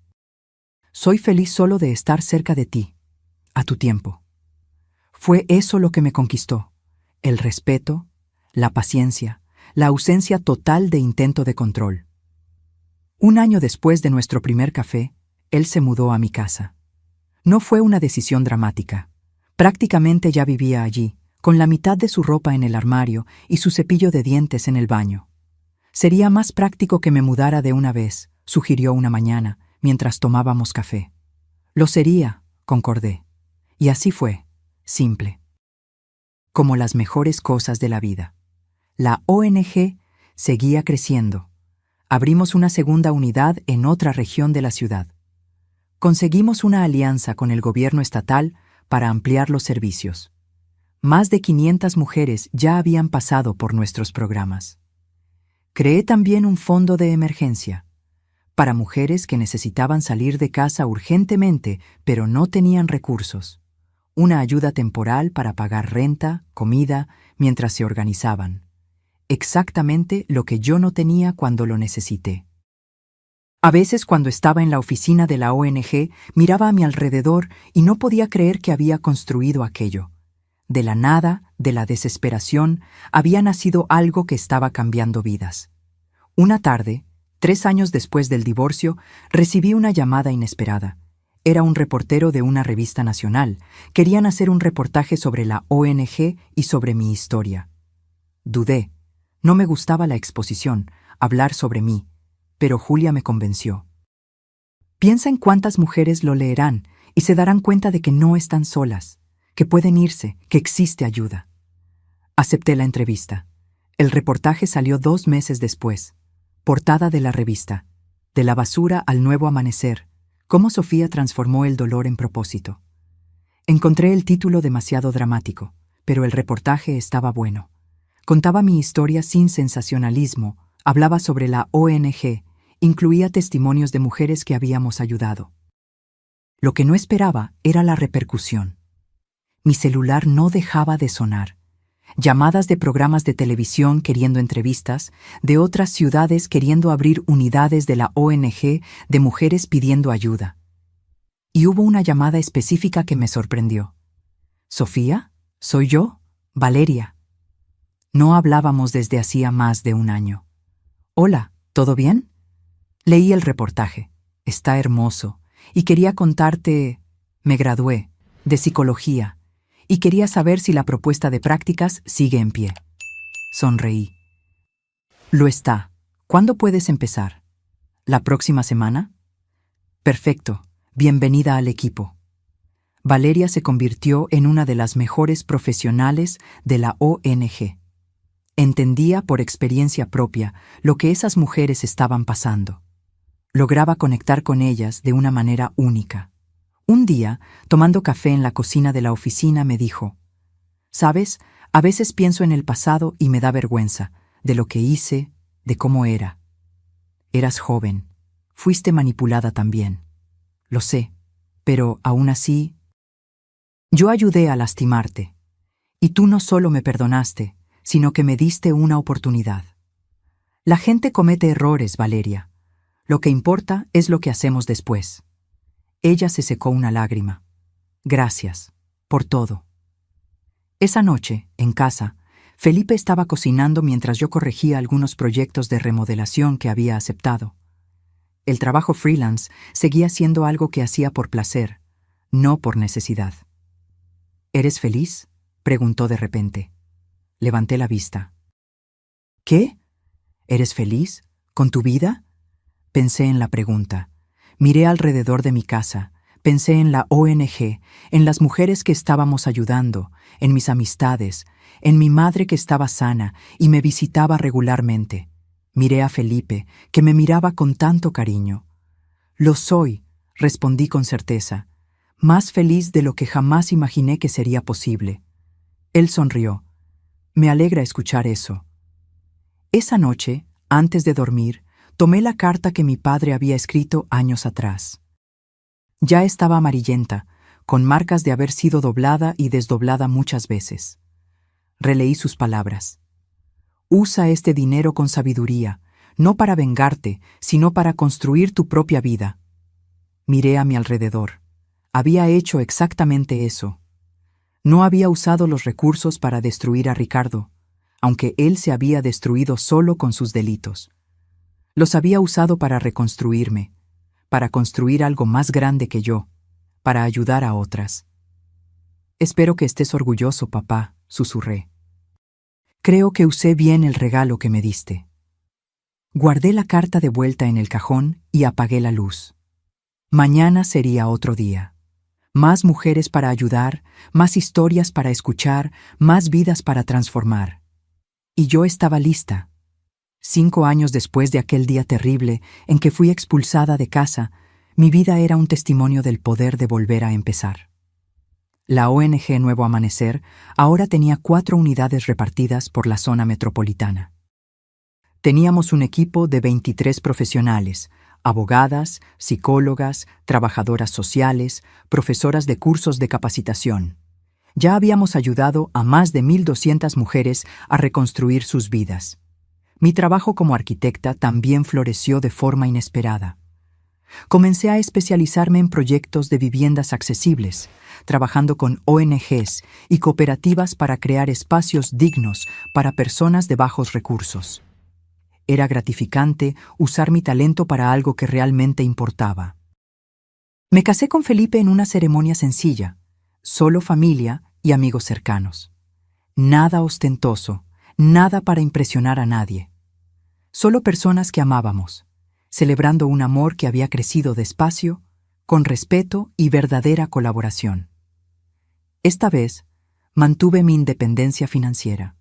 Soy feliz solo de estar cerca de ti, a tu tiempo. Fue eso lo que me conquistó, el respeto, la paciencia, la ausencia total de intento de control. 1 año después de nuestro primer café, él se mudó a mi casa. No fue una decisión dramática. Prácticamente ya vivía allí, con la mitad de su ropa en el armario y su cepillo de dientes en el baño. Sería más práctico que me mudara de una vez, sugirió una mañana, mientras tomábamos café. Lo sería, concordé. Y así fue, simple. Como las mejores cosas de la vida. La ONG seguía creciendo. Abrimos una segunda unidad en otra región de la ciudad. Conseguimos una alianza con el gobierno estatal para ampliar los servicios. Más de 500 mujeres ya habían pasado por nuestros programas. Creé también un fondo de emergencia para mujeres que necesitaban salir de casa urgentemente, pero no tenían recursos. Una ayuda temporal para pagar renta, comida, mientras se organizaban. Exactamente lo que yo no tenía cuando lo necesité. A veces, cuando estaba en la oficina de la ONG, miraba a mi alrededor y no podía creer que había construido aquello. De la nada, de la desesperación, había nacido algo que estaba cambiando vidas. Una tarde, 3 años después del divorcio, recibí una llamada inesperada. Era un reportero de una revista nacional. Querían hacer un reportaje sobre la ONG y sobre mi historia. Dudé. No me gustaba la exposición, hablar sobre mí, pero Julia me convenció. Piensa en cuántas mujeres lo leerán y se darán cuenta de que no están solas, que pueden irse, que existe ayuda. Acepté la entrevista. El reportaje salió 2 meses después. Portada de la revista: De la basura al nuevo amanecer, cómo Sofía transformó el dolor en propósito. Encontré el título demasiado dramático, pero el reportaje estaba bueno. Contaba mi historia sin sensacionalismo, hablaba sobre la ONG, incluía testimonios de mujeres que habíamos ayudado. Lo que no esperaba era la repercusión. Mi celular no dejaba de sonar. Llamadas de programas de televisión queriendo entrevistas, de otras ciudades queriendo abrir unidades de la ONG, de mujeres pidiendo ayuda. Y hubo una llamada específica que me sorprendió. ¿Sofía? ¿Soy yo? Valeria. No hablábamos desde hacía más de 1 año. Hola, ¿todo bien? Leí el reportaje. Está hermoso. Y quería contarte... Me gradué de psicología y quería saber si la propuesta de prácticas sigue en pie. Sonreí. Lo está. ¿Cuándo puedes empezar? ¿La próxima semana? Perfecto. Bienvenida al equipo. Valeria se convirtió en una de las mejores profesionales de la ONG. Entendía por experiencia propia lo que esas mujeres estaban pasando. Lograba conectar con ellas de una manera única. Un día, tomando café en la cocina de la oficina, me dijo: «¿Sabes? A veces pienso en el pasado y me da vergüenza, de lo que hice, de cómo era. Eras joven. Fuiste manipulada también. Lo sé, pero aún así... Yo ayudé a lastimarte. Y tú no solo me perdonaste, sino que me diste una oportunidad. La gente comete errores, Valeria. Lo que importa es lo que hacemos después». Ella se secó una lágrima. Gracias, por todo. Esa noche, en casa, Felipe estaba cocinando mientras yo corregía algunos proyectos de remodelación que había aceptado. El trabajo freelance seguía siendo algo que hacía por placer, no por necesidad. ¿Eres feliz?, preguntó de repente. Levanté la vista. ¿Qué? ¿Eres feliz? ¿Con tu vida? Pensé en la pregunta. Miré alrededor de mi casa. Pensé en la ONG, en las mujeres que estábamos ayudando, en mis amistades, en mi madre que estaba sana y me visitaba regularmente. Miré a Felipe, que me miraba con tanto cariño. Lo soy, respondí con certeza, más feliz de lo que jamás imaginé que sería posible. Él sonrió. Me alegra escuchar eso. Esa noche, antes de dormir, tomé la carta que mi padre había escrito años atrás. Ya estaba amarillenta, con marcas de haber sido doblada y desdoblada muchas veces. Releí sus palabras. Usa este dinero con sabiduría, no para vengarte, sino para construir tu propia vida. Miré a mi alrededor. Había hecho exactamente eso. No había usado los recursos para destruir a Ricardo, aunque él se había destruido solo con sus delitos. Los había usado para reconstruirme, para construir algo más grande que yo, para ayudar a otras. Espero que estés orgulloso, papá, susurré. Creo que usé bien el regalo que me diste. Guardé la carta de vuelta en el cajón y apagué la luz. Mañana sería otro día. Más mujeres para ayudar, más historias para escuchar, más vidas para transformar. Y yo estaba lista. 5 años después de aquel día terrible en que fui expulsada de casa, mi vida era un testimonio del poder de volver a empezar. La ONG Nuevo Amanecer ahora tenía 4 unidades repartidas por la zona metropolitana. Teníamos un equipo de 23 profesionales, abogadas, psicólogas, trabajadoras sociales, profesoras de cursos de capacitación. Ya habíamos ayudado a más de 1,200 mujeres a reconstruir sus vidas. Mi trabajo como arquitecta también floreció de forma inesperada. Comencé a especializarme en proyectos de viviendas accesibles, trabajando con ONGs y cooperativas para crear espacios dignos para personas de bajos recursos. Era gratificante usar mi talento para algo que realmente importaba. Me casé con Felipe en una ceremonia sencilla, solo familia y amigos cercanos. Nada ostentoso, nada para impresionar a nadie. Solo personas que amábamos, celebrando un amor que había crecido despacio, con respeto y verdadera colaboración. Esta vez, mantuve mi independencia financiera.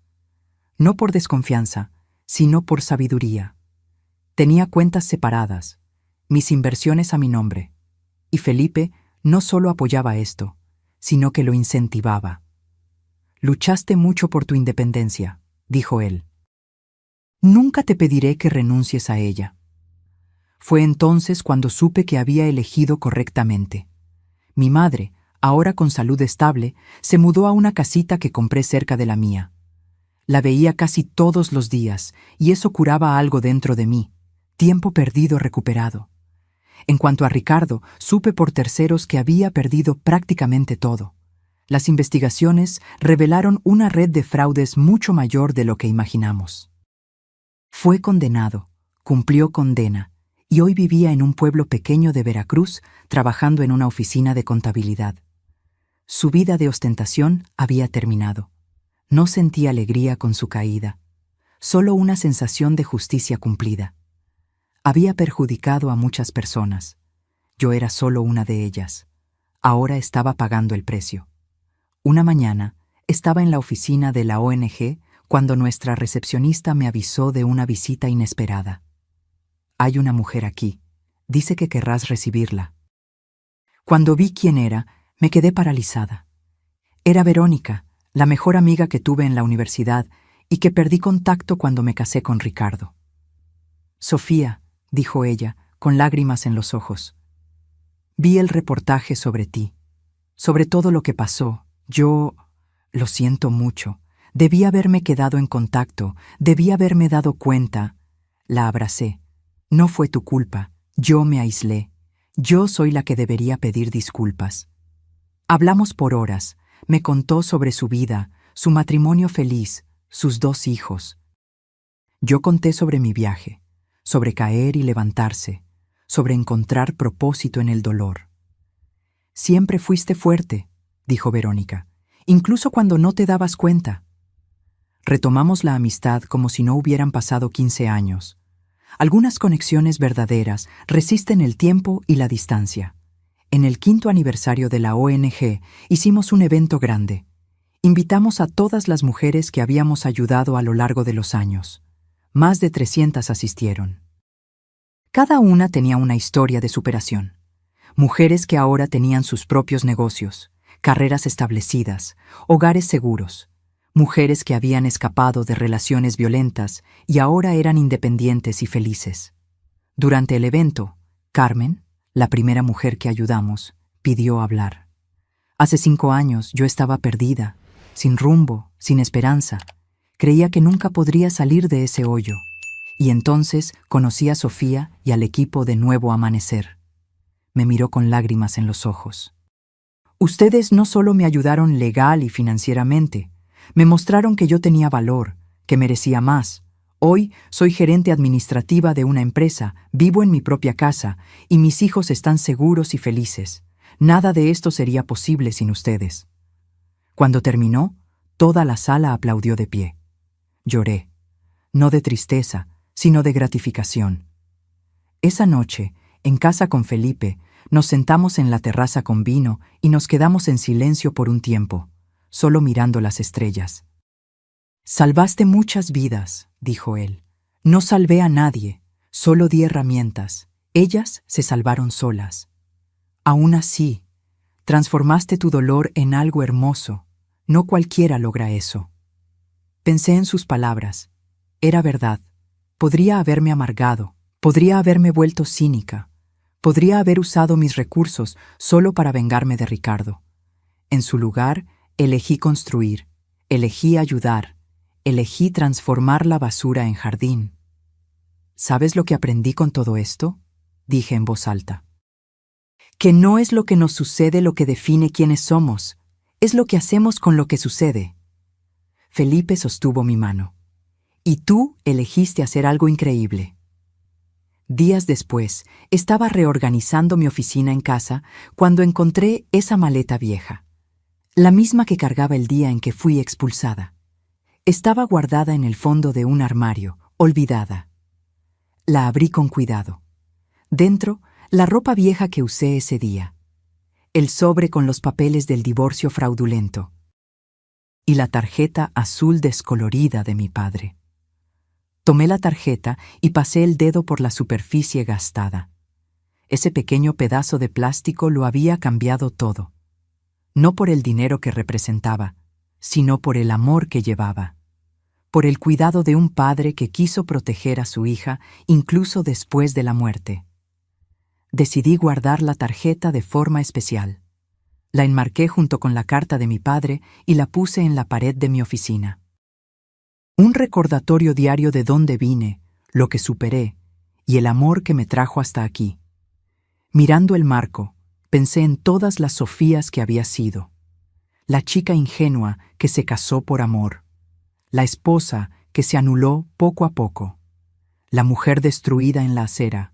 No por desconfianza, sino por sabiduría. Tenía cuentas separadas, mis inversiones a mi nombre, y Felipe no solo apoyaba esto, sino que lo incentivaba. «Luchaste mucho por tu independencia», dijo él. «Nunca te pediré que renuncies a ella». Fue entonces cuando supe que había elegido correctamente. Mi madre, ahora con salud estable, se mudó a una casita que compré cerca de la mía. La veía casi todos los días, y eso curaba algo dentro de mí, tiempo perdido recuperado. En cuanto a Ricardo, supe por terceros que había perdido prácticamente todo. Las investigaciones revelaron una red de fraudes mucho mayor de lo que imaginamos. Fue condenado, cumplió condena, y hoy vivía en un pueblo pequeño de Veracruz, trabajando en una oficina de contabilidad. Su vida de ostentación había terminado. No sentí alegría con su caída, solo una sensación de justicia cumplida. Había perjudicado a muchas personas. Yo era solo una de ellas. Ahora estaba pagando el precio. Una mañana, estaba en la oficina de la ONG cuando nuestra recepcionista me avisó de una visita inesperada. «Hay una mujer aquí. Dice que querrás recibirla». Cuando vi quién era, me quedé paralizada. Era Verónica, la mejor amiga que tuve en la universidad y que perdí contacto cuando me casé con Ricardo. «Sofía», dijo ella, con lágrimas en los ojos, «vi el reportaje sobre ti, sobre todo lo que pasó. Yo lo siento mucho. Debí haberme quedado en contacto, debí haberme dado cuenta». La abracé. «No fue tu culpa. Yo me aislé. Yo soy la que debería pedir disculpas». Hablamos por horas. Me contó sobre su vida, su matrimonio feliz, sus 2 hijos. Yo conté sobre mi viaje, sobre caer y levantarse, sobre encontrar propósito en el dolor. «Siempre fuiste fuerte», dijo Verónica, «incluso cuando no te dabas cuenta». Retomamos la amistad como si no hubieran pasado 15 años. Algunas conexiones verdaderas resisten el tiempo y la distancia. En el 5º aniversario de la ONG hicimos un evento grande. Invitamos a todas las mujeres que habíamos ayudado a lo largo de los años. Más de 300 asistieron. Cada una tenía una historia de superación. Mujeres que ahora tenían sus propios negocios, carreras establecidas, hogares seguros. Mujeres que habían escapado de relaciones violentas y ahora eran independientes y felices. Durante el evento, Carmen, la primera mujer que ayudamos, pidió hablar. Hace 5 años yo estaba perdida, sin rumbo, sin esperanza. Creía que nunca podría salir de ese hoyo. Y entonces conocí a Sofía y al equipo de Nuevo Amanecer. Me miró con lágrimas en los ojos. «Ustedes no solo me ayudaron legal y financieramente, me mostraron que yo tenía valor, que merecía más. Hoy soy gerente administrativa de una empresa, vivo en mi propia casa y mis hijos están seguros y felices. Nada de esto sería posible sin ustedes». Cuando terminó, toda la sala aplaudió de pie. Lloré, no de tristeza, sino de gratificación. Esa noche, en casa con Felipe, nos sentamos en la terraza con vino y nos quedamos en silencio por un tiempo, solo mirando las estrellas. «Salvaste muchas vidas», dijo él. «No salvé a nadie, solo di herramientas. Ellas se salvaron solas. Aún así, Transformaste tu dolor en algo hermoso. No cualquiera logra eso. Pensé en sus palabras. Era verdad. Podría haberme amargado, podría haberme vuelto cínica, podría haber usado mis recursos solo para vengarme de Ricardo. En su lugar, elegí construir, elegí ayudar, elegí transformar la basura en jardín. ¿Sabes lo que aprendí con todo esto? Dije en voz alta. Que no es lo que nos sucede lo que define quiénes somos, es lo que hacemos con lo que sucede. Felipe sostuvo mi mano. Y tú elegiste hacer algo increíble. Días después, estaba reorganizando mi oficina en casa cuando encontré esa maleta vieja, la misma que cargaba el día en que fui expulsada. Estaba guardada en el fondo de un armario, olvidada. La abrí con cuidado. Dentro, la ropa vieja que usé ese día, el sobre con los papeles del divorcio fraudulento y la tarjeta azul descolorida de mi padre. Tomé la tarjeta y pasé el dedo por la superficie gastada. Ese pequeño pedazo de plástico lo había cambiado todo. No por el dinero que representaba, sino por el amor que llevaba. Por el cuidado de un padre que quiso proteger a su hija incluso después de la muerte. Decidí guardar la tarjeta de forma especial. La enmarqué junto con la carta de mi padre y la puse en la pared de mi oficina. Un recordatorio diario de dónde vine, lo que superé y el amor que me trajo hasta aquí. Mirando el marco, pensé en todas las Sofías que había sido. La chica ingenua que se casó por amor. La esposa que se anuló poco a poco. La mujer destruida en la acera.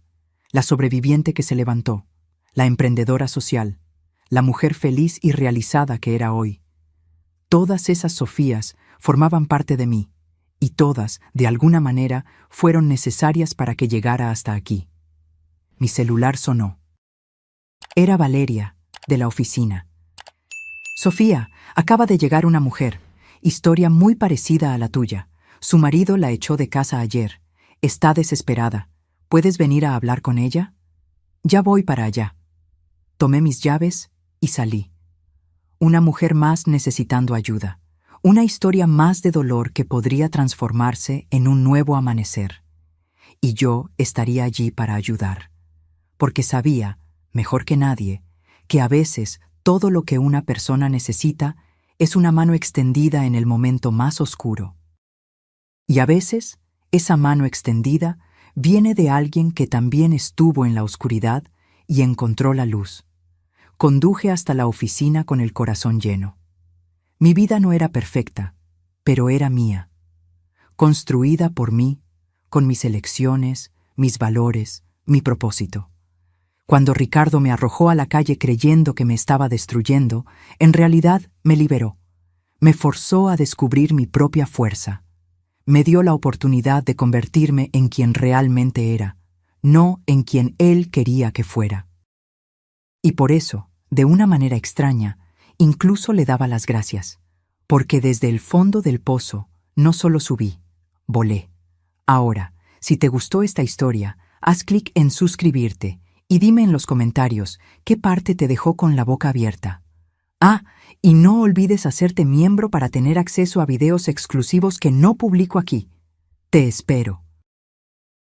La sobreviviente que se levantó. La emprendedora social. La mujer feliz y realizada que era hoy. Todas esas Sofías formaban parte de mí. Y todas, de alguna manera, fueron necesarias para que llegara hasta aquí. Mi celular sonó. Era Valeria, de la oficina. Sofía, acaba de llegar una mujer. Historia muy parecida a la tuya. Su marido la echó de casa ayer. Está desesperada. ¿Puedes venir a hablar con ella? Ya voy para allá. Tomé mis llaves y salí. Una mujer más necesitando ayuda. Una historia más de dolor que podría transformarse en un nuevo amanecer. Y yo estaría allí para ayudar. Porque sabía, mejor que nadie, que a veces todo lo que una persona necesita es una mano extendida en el momento más oscuro. Y a veces, esa mano extendida viene de alguien que también estuvo en la oscuridad y encontró la luz. Conduje hasta la oficina con el corazón lleno. Mi vida no era perfecta, pero era mía. Construida por mí, con mis elecciones, mis valores, mi propósito. Cuando Ricardo me arrojó a la calle creyendo que me estaba destruyendo, en realidad me liberó. Me forzó a descubrir mi propia fuerza. Me dio la oportunidad de convertirme en quien realmente era, no en quien él quería que fuera. Y por eso, de una manera extraña, incluso le daba las gracias, porque desde el fondo del pozo no solo subí, volé. Ahora, si te gustó esta historia, haz clic en suscribirte y dime en los comentarios qué parte te dejó con la boca abierta. Ah, y no olvides hacerte miembro para tener acceso a videos exclusivos que no publico aquí. Te espero.